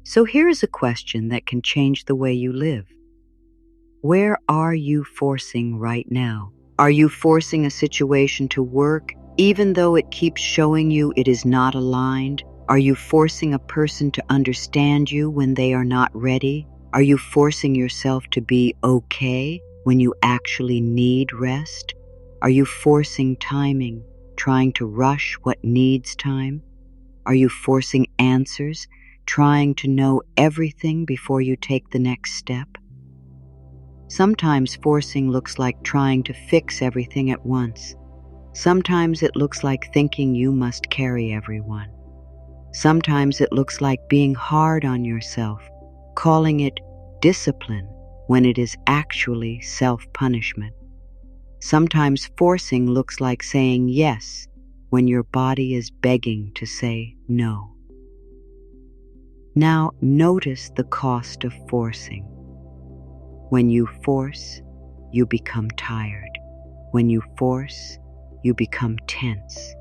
So here is a question that can change the way you live. Where are you forcing right now? Are you forcing a situation to work even though it keeps showing you it is not aligned? Are you forcing a person to understand you when they are not ready? Are you forcing yourself to be okay when you actually need rest? Are you forcing timing, trying to rush what needs time? Are you forcing answers, trying to know everything before you take the next step? Sometimes forcing looks like trying to fix everything at once. Sometimes it looks like thinking you must carry everyone. Sometimes it looks like being hard on yourself, calling it discipline when it is actually self-punishment. Sometimes forcing looks like saying yes when your body is begging to say no. Now notice the cost of forcing. When you force, you become tired. When you force, you become tense.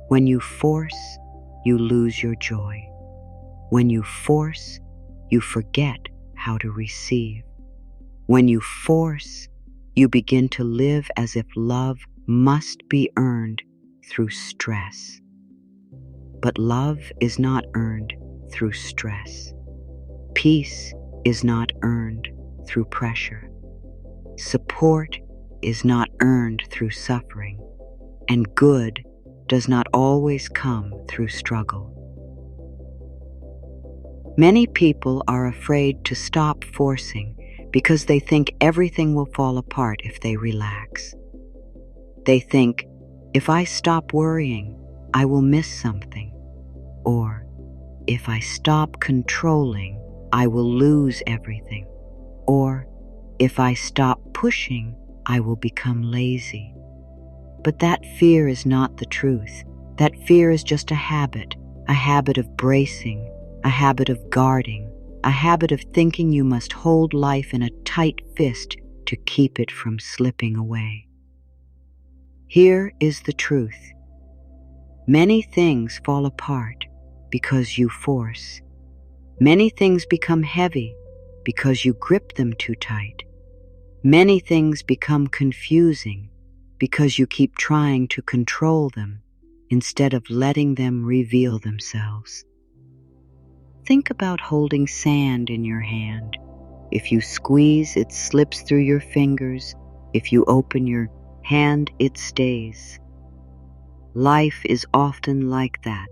When you force, you lose your joy. When you force, you forget how to receive. When you force, you begin to live as if love must be earned through stress. But love is not earned through stress. Peace is not earned through pressure. Support is not earned through suffering. And good does not always come through struggle. Many people are afraid to stop forcing because they think everything will fall apart if they relax. They think, if I stop worrying, I will miss something. Or, if I stop controlling, I will lose everything. Or, if I stop pushing, I will become lazy. But that fear is not the truth. That fear is just a habit of bracing, a habit of guarding, a habit of thinking you must hold life in a tight fist to keep it from slipping away. Here is the truth. Many things fall apart because you force. Many things become heavy because you grip them too tight. Many things become confusing because you keep trying to control them instead of letting them reveal themselves. Think about holding sand in your hand. If you squeeze, it slips through your fingers. If you open your hand, it stays. Life is often like that.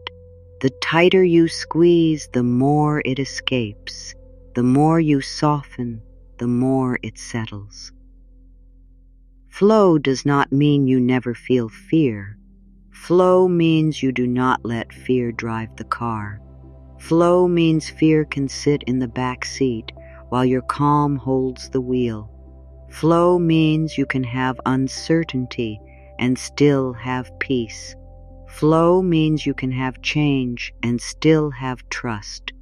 The tighter you squeeze, the more it escapes. The more you soften, the more it settles. Flow does not mean you never feel fear. Flow means you do not let fear drive the car. Flow means fear can sit in the back seat while your calm holds the wheel. Flow means you can have uncertainty and still have peace. Flow means you can have change and still have trust.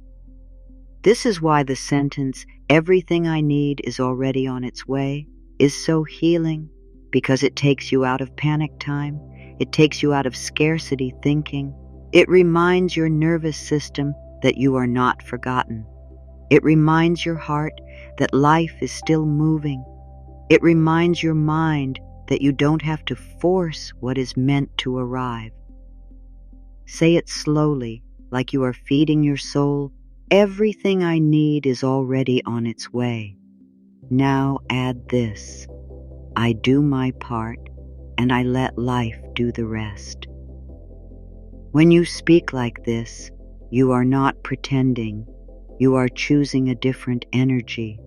This is why the sentence, "Everything I need is already on its way," is so healing, because it takes you out of panic time. It takes you out of scarcity thinking. It reminds your nervous system that you are not forgotten. It reminds your heart that life is still moving. It reminds your mind that you don't have to force what is meant to arrive. Say it slowly, like you are feeding your soul. Everything I need is already on its way. Now add this. I do my part, and I let life do the rest. When you speak like this, you are not pretending. You are choosing a different energy.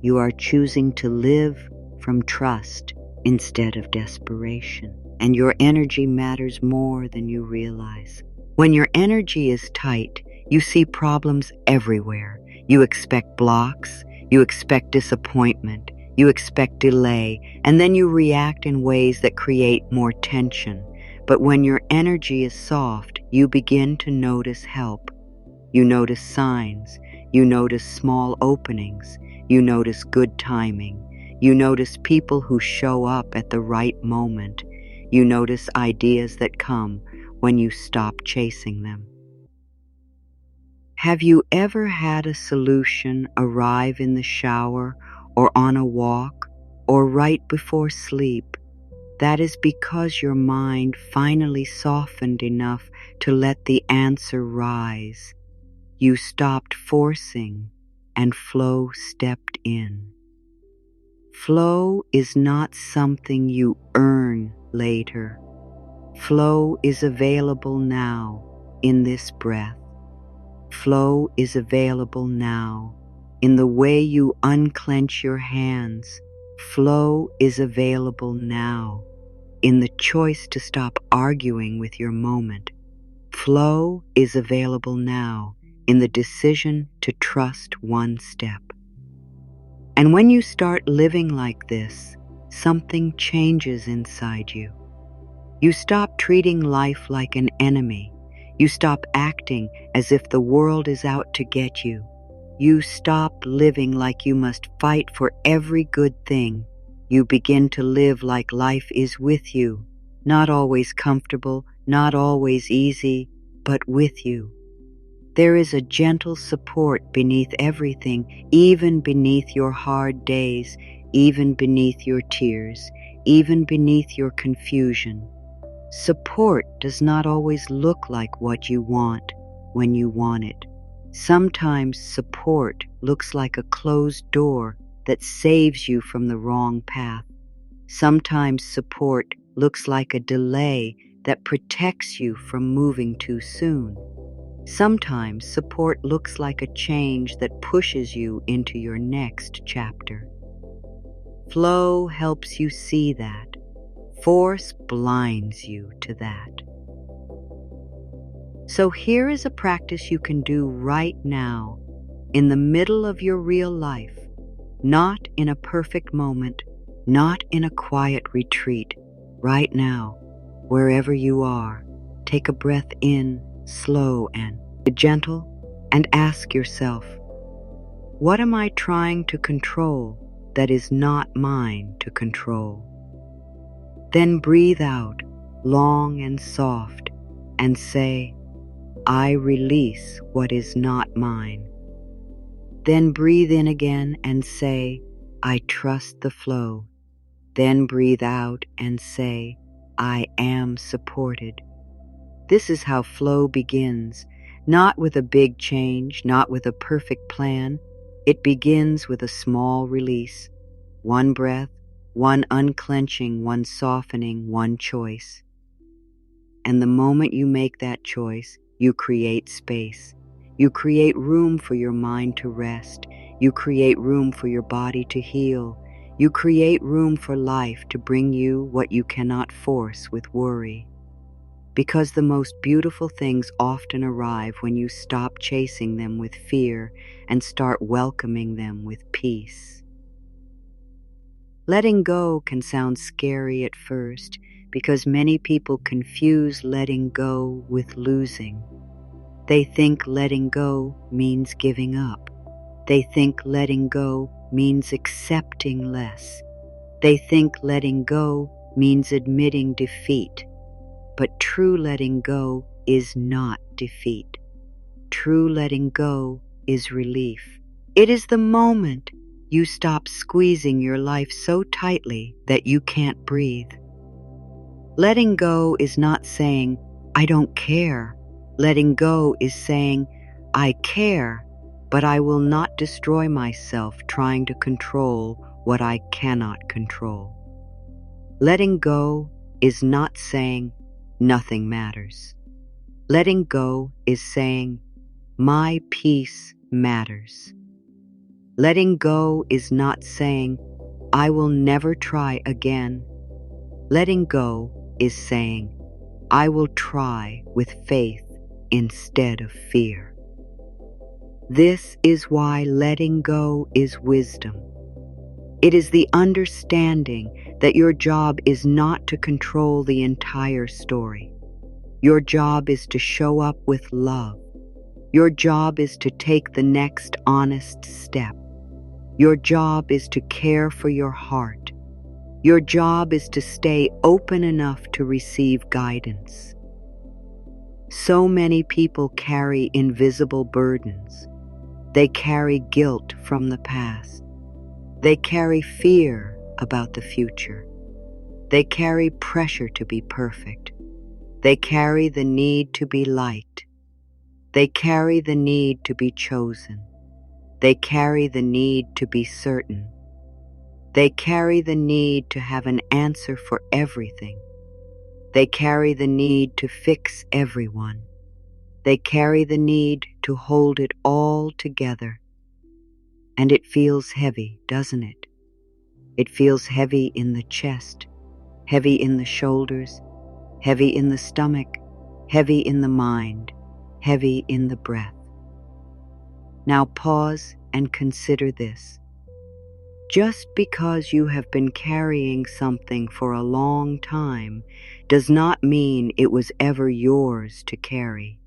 You are choosing to live from trust instead of desperation. and your energy matters more than you realize. When your energy is tight, you see problems everywhere. You expect blocks, you expect disappointment, you expect delay, and then you react in ways that create more tension. But when your energy is soft, you begin to notice help. You notice signs, you notice small openings, you notice good timing, you notice people who show up at the right moment, you notice ideas that come when you stop chasing them. Have you ever had a solution arrive in the shower or on a walk or right before sleep? That is because your mind finally softened enough to let the answer rise. You stopped forcing, and flow stepped in. Flow is not something you earn later. Flow is available now in this breath. Flow is available now in the way you unclench your hands. Flow is available now in the choice to stop arguing with your moment. Flow is available now in the decision to trust one step. And when you start living like this, something changes inside you. You stop treating life like an enemy. You stop acting as if the world is out to get you. You stop living like you must fight for every good thing. You begin to live like life is with you, not always comfortable, not always easy, but with you. There is a gentle support beneath everything, even beneath your hard days, even beneath your tears, even beneath your confusion. Support does not always look like what you want when you want it. Sometimes support looks like a closed door that saves you from the wrong path. Sometimes support looks like a delay that protects you from moving too soon. Sometimes support looks like a change that pushes you into your next chapter. Flow helps you see that. Force blinds you to that. So here is a practice you can do right now, in the middle of your real life, not in a perfect moment, not in a quiet retreat. Right now, wherever you are, take a breath in, slow and gentle, and ask yourself, what am I trying to control that is not mine to control? Then breathe out, long and soft, and say, I release what is not mine. Then breathe in again and say, I trust the flow. Then breathe out and say, I am supported. This is how flow begins, not with a big change, not with a perfect plan. It begins with a small release, one breath, one unclenching, one softening, one choice. And the moment you make that choice, you create space. You create room for your mind to rest. You create room for your body to heal. You create room for life to bring you what you cannot force with worry. Because the most beautiful things often arrive when you stop chasing them with fear and start welcoming them with peace. Letting go can sound scary at first because many people confuse letting go with losing. They think letting go means giving up. They think letting go means accepting less. They think letting go means admitting defeat. But true letting go is not defeat. True letting go is relief. It is the moment you stop squeezing your life so tightly that you can't breathe. Letting go is not saying, I don't care. Letting go is saying, I care, but I will not destroy myself trying to control what I cannot control. Letting go is not saying, nothing matters. Letting go is saying, my peace matters. Letting go is not saying, I will never try again. Letting go is saying, I will try with faith instead of fear. This is why letting go is wisdom. It is the understanding that your job is not to control the entire story. Your job is to show up with love. Your job is to take the next honest step. Your job is to care for your heart. Your job is to stay open enough to receive guidance. So many people carry invisible burdens. They carry guilt from the past. They carry fear about the future. They carry pressure to be perfect. They carry the need to be liked. They carry the need to be chosen. They carry the need to be certain. They carry the need to have an answer for everything. They carry the need to fix everyone. They carry the need to hold it all together. And it feels heavy, doesn't it? It feels heavy in the chest, heavy in the shoulders, heavy in the stomach, heavy in the mind, heavy in the breath. Now pause and consider this. Just because you have been carrying something for a long time does not mean it was ever yours to carry.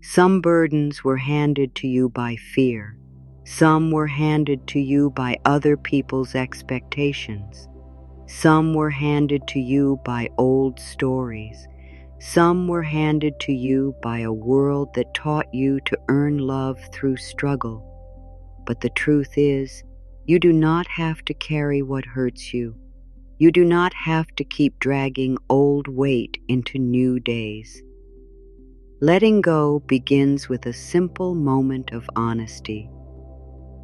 Some burdens were handed to you by fear. Some were handed to you by other people's expectations. Some were handed to you by old stories. Some were handed to you by a world that taught you to earn love through struggle. But the truth is, you do not have to carry what hurts you. You do not have to keep dragging old weight into new days. Letting go begins with a simple moment of honesty.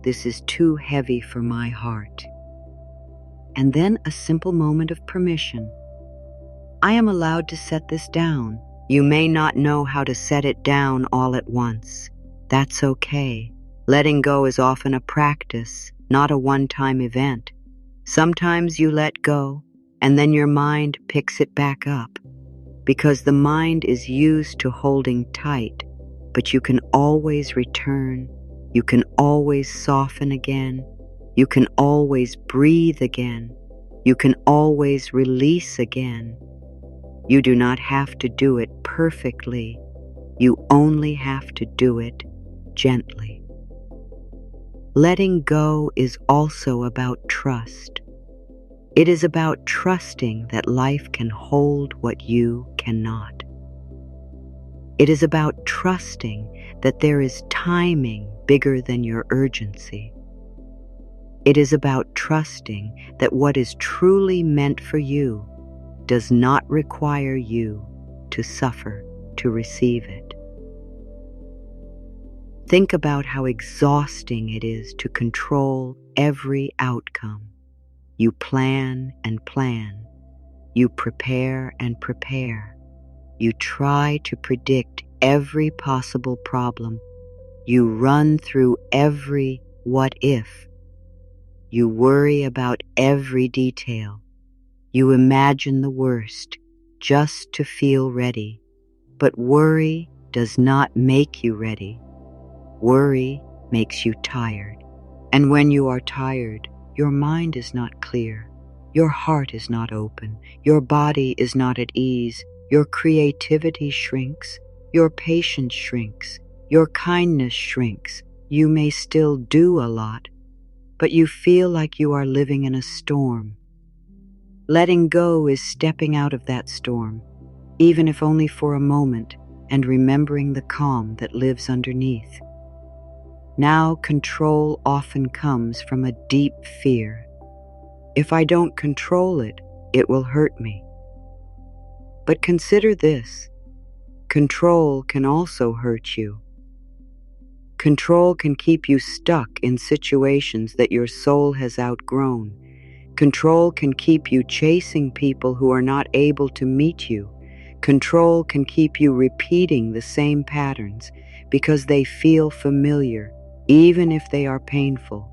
This is too heavy for my heart. And then a simple moment of permission. I am allowed to set this down. You may not know how to set it down all at once. That's okay. Letting go is often a practice, not a one-time event. Sometimes you let go, and then your mind picks it back up. Because the mind is used to holding tight, but you can always return. You can always soften again. You can always breathe again. You can always release again. You do not have to do it perfectly. You only have to do it gently. Letting go is also about trust. It is about trusting that life can hold what you cannot. It is about trusting that there is timing bigger than your urgency. It is about trusting that what is truly meant for you does not require you to suffer to receive it. Think about how exhausting it is to control every outcome. You plan and plan. You prepare and prepare. You try to predict every possible problem. You run through every what if. You worry about every detail. You imagine the worst just to feel ready. But worry does not make you ready. Worry makes you tired. And when you are tired, your mind is not clear. Your heart is not open. Your body is not at ease. Your creativity shrinks. Your patience shrinks. Your kindness shrinks. You may still do a lot, but you feel like you are living in a storm. Letting go is stepping out of that storm, even if only for a moment, and remembering the calm that lives underneath. Now, control often comes from a deep fear. If I don't control it, it will hurt me. But consider this. Control can also hurt you. Control can keep you stuck in situations that your soul has outgrown. Control can keep you chasing people who are not able to meet you. Control can keep you repeating the same patterns because they feel familiar, even if they are painful.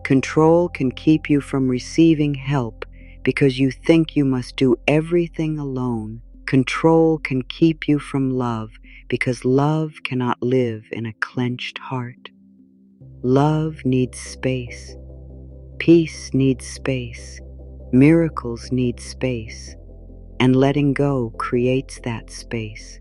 Control can keep you from receiving help because you think you must do everything alone. Control can keep you from love because love cannot live in a clenched heart. Love needs space. Peace needs space. Miracles need space. And letting go creates that space.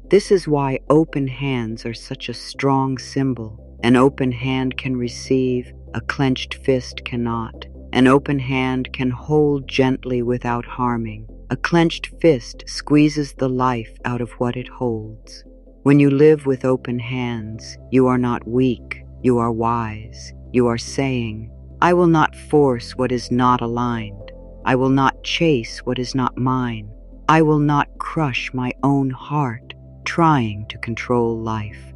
This is why open hands are such a strong symbol. An open hand can receive, a clenched fist cannot. An open hand can hold gently without harming. A clenched fist squeezes the life out of what it holds. When you live with open hands, you are not weak, you are wise. You are saying, I will not force what is not aligned. I will not chase what is not mine. I will not crush my own heart, trying to control life.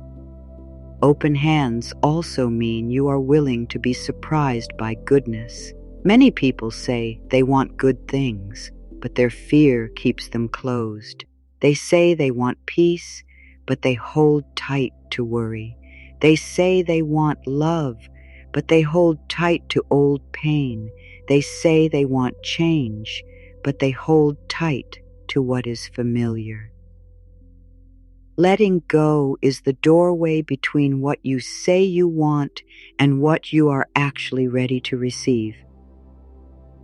Open hands also mean you are willing to be surprised by goodness. Many people say they want good things, but their fear keeps them closed. They say they want peace, but they hold tight to worry. They say they want love, but they hold tight to old pain. They say they want change, but they hold tight to what is familiar. Letting go is the doorway between what you say you want and what you are actually ready to receive.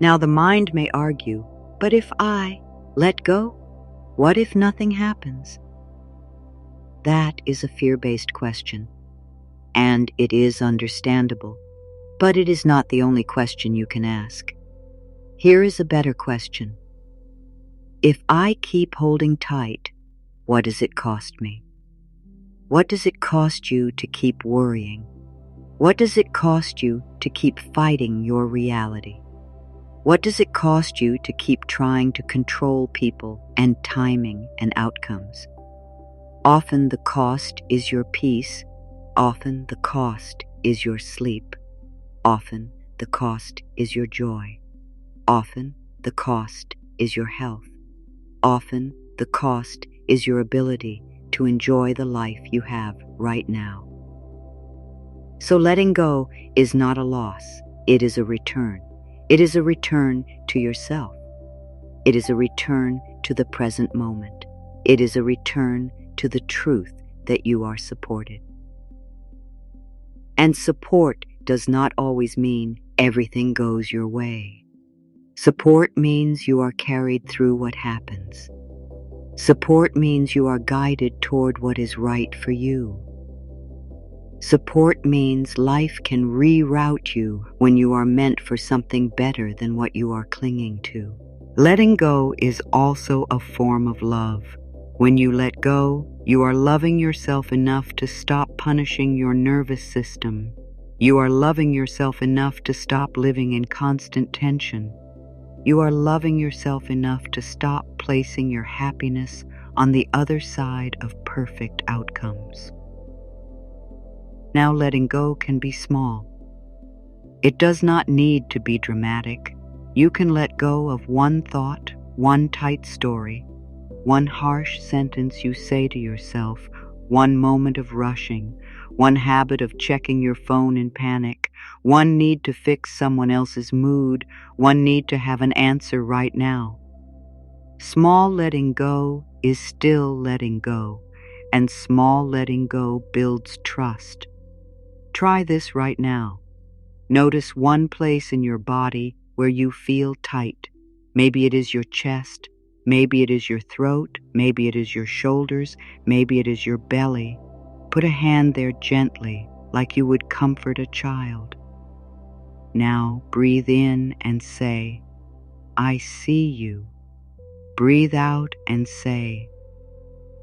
Now the mind may argue, but if I let go, what if nothing happens? That is a fear-based question, and it is understandable, but it is not the only question you can ask. Here is a better question. If I keep holding tight, what does it cost me? What does it cost you to keep worrying? What does it cost you to keep fighting your reality? What does it cost you to keep trying to control people and timing and outcomes? Often the cost is your peace. Often the cost is your sleep. Often the cost is your joy. Often the cost is your health. Often the cost is your ability to enjoy the life you have right now. So letting go is not a loss, it is a return. It is a return to yourself. It is a return to the present moment. It is a return to the truth that you are supported. And support does not always mean everything goes your way. Support means you are carried through what happens. Support means you are guided toward what is right for you. Support means life can reroute you when you are meant for something better than what you are clinging to. Letting go is also a form of love. When you let go, you are loving yourself enough to stop punishing your nervous system. You are loving yourself enough to stop living in constant tension. You are loving yourself enough to stop placing your happiness on the other side of perfect outcomes. Now letting go can be small. It does not need to be dramatic. You can let go of one thought, one tight story, one harsh sentence you say to yourself, one moment of rushing, one habit of checking your phone in panic, one need to fix someone else's mood, one need to have an answer right now. Small letting go is still letting go, and small letting go builds trust. Try this right now. Notice one place in your body where you feel tight. Maybe it is your chest, maybe it is your throat, maybe it is your shoulders, maybe it is your belly. Put a hand there gently, like you would comfort a child. Now breathe in and say, I see you. Breathe out and say,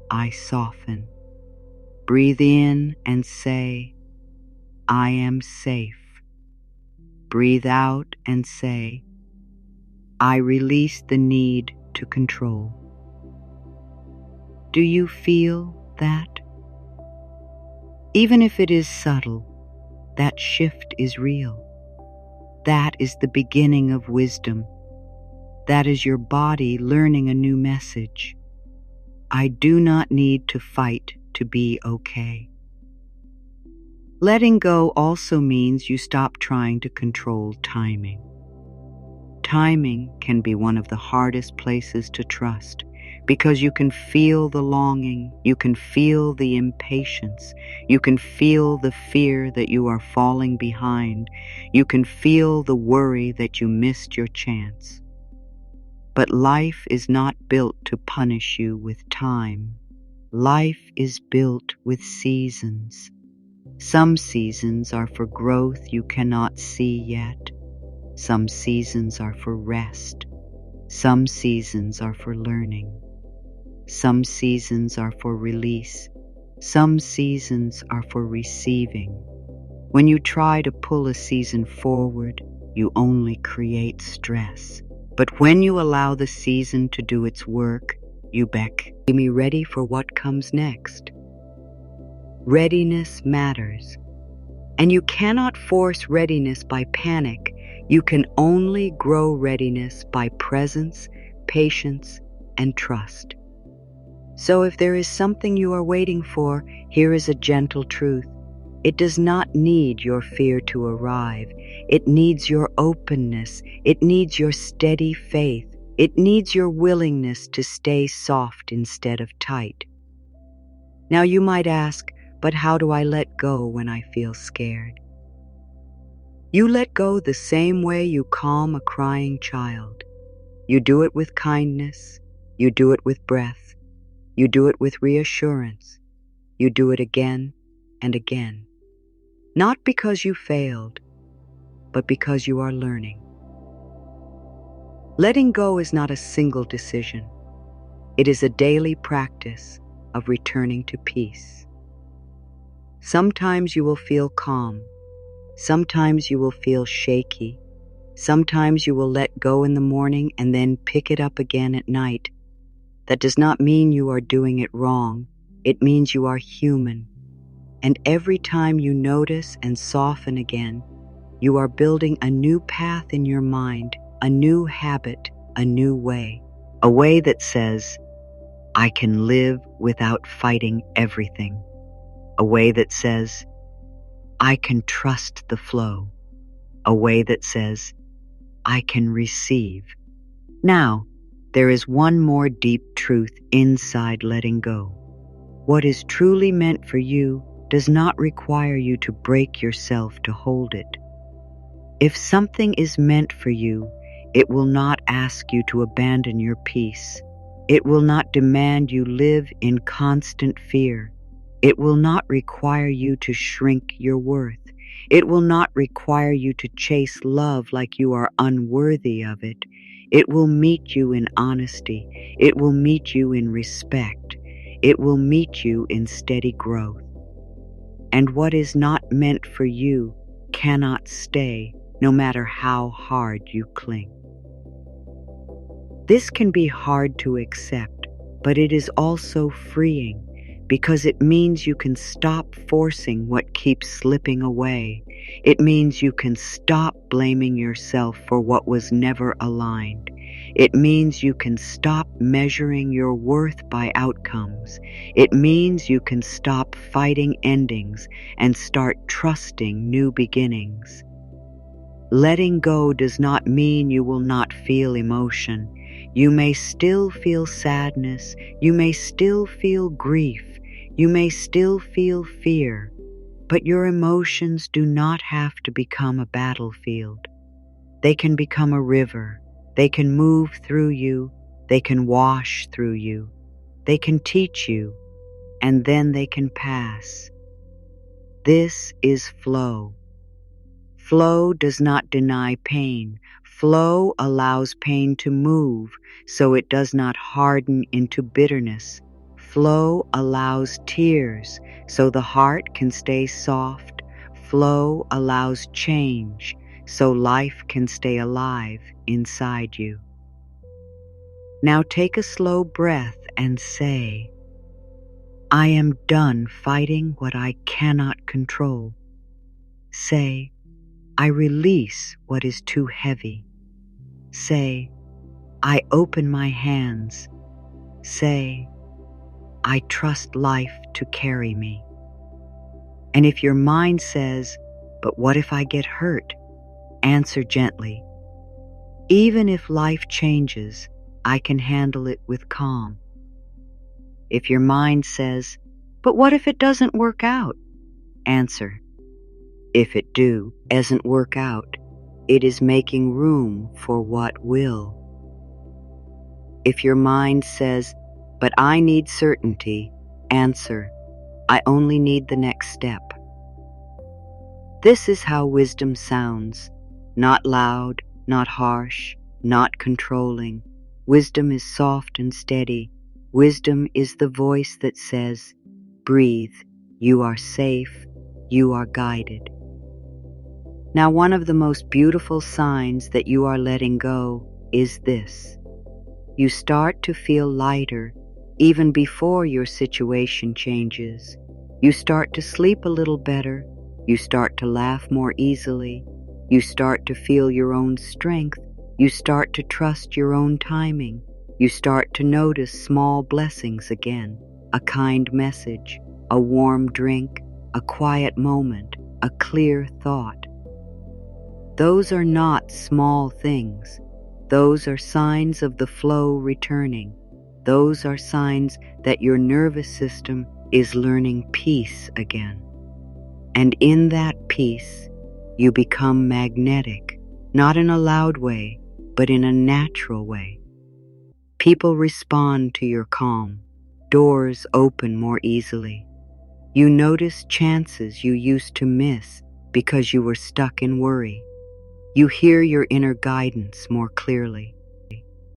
I soften. Breathe in and say, I am safe. Breathe out and say, I release the need to control. Do you feel that? Even if it is subtle, that shift is real. That is the beginning of wisdom. That is your body learning a new message. I do not need to fight to be okay. Letting go also means you stop trying to control timing. Timing can be one of the hardest places to trust because you can feel the longing, you can feel the impatience, you can feel the fear that you are falling behind, you can feel the worry that you missed your chance. But life is not built to punish you with time. Life is built with seasons. Some seasons are for growth you cannot see yet. Some seasons are for rest. Some seasons are for learning. Some seasons are for release. Some seasons are for receiving. When you try to pull a season forward, you only create stress. But when you allow the season to do its work, you be ready for what comes next. Readiness matters. And you cannot force readiness by panic. You can only grow readiness by presence, patience, and trust. So if there is something you are waiting for, here is a gentle truth. It does not need your fear to arrive. It needs your openness. It needs your steady faith. It needs your willingness to stay soft instead of tight. Now you might ask, but how do I let go when I feel scared? You let go the same way you calm a crying child. You do it with kindness. You do it with breath. You do it with reassurance. You do it again and again. Not because you failed, but because you are learning. Letting go is not a single decision. It is a daily practice of returning to peace. Sometimes you will feel calm. Sometimes you will feel shaky. Sometimes you will let go in the morning and then pick it up again at night. That does not mean you are doing it wrong. It means you are human. And every time you notice and soften again, you are building a new path in your mind, a new habit, a new way. A way that says, I can live without fighting everything. A way that says, I can trust the flow. A way that says, I can receive. Now, there is one more deep truth inside letting go. What is truly meant for you does not require you to break yourself to hold it. If something is meant for you, it will not ask you to abandon your peace. It will not demand you live in constant fear. It will not require you to shrink your worth. It will not require you to chase love like you are unworthy of it. It will meet you in honesty. It will meet you in respect. It will meet you in steady growth. And what is not meant for you cannot stay, no matter how hard you cling. This can be hard to accept, but it is also freeing because it means you can stop forcing what keeps slipping away. It means you can stop blaming yourself for what was never aligned. It means you can stop measuring your worth by outcomes. It means you can stop fighting endings and start trusting new beginnings. Letting go does not mean you will not feel emotion. You may still feel sadness. You may still feel grief. You may still feel fear. But your emotions do not have to become a battlefield. They can become a river. They can move through you. They can wash through you. They can teach you. And then they can pass. This is flow. Flow does not deny pain. Flow allows pain to move so it does not harden into bitterness. Flow allows tears so the heart can stay soft. Flow allows change so life can stay alive inside you. Now take a slow breath and say, I am done fighting what I cannot control. Say, I release what is too heavy. Say, I open my hands. Say, I trust life to carry me. And if your mind says, but what if I get hurt? Answer gently, Even if life changes, I can handle it with calm. If your mind says, "But what if it doesn't work out?" Answer, "If it doesn't work out, it is making room for what will." If your mind says, "But I need certainty," answer, "I only need the next step." This is how wisdom sounds, not loud, not harsh, not controlling. Wisdom is soft and steady. Wisdom is the voice that says, "Breathe, you are safe, you are guided." Now, one of the most beautiful signs that you are letting go is this. You start to feel lighter even before your situation changes. You start to sleep a little better. You start to laugh more easily. You start to feel your own strength. You start to trust your own timing. You start to notice small blessings again, a kind message, a warm drink, a quiet moment, a clear thought. Those are not small things. Those are signs of the flow returning. Those are signs that your nervous system is learning peace again. And in that peace, you become magnetic, not in a loud way, but in a natural way. People respond to your calm. Doors open more easily. You notice chances you used to miss because you were stuck in worry. You hear your inner guidance more clearly.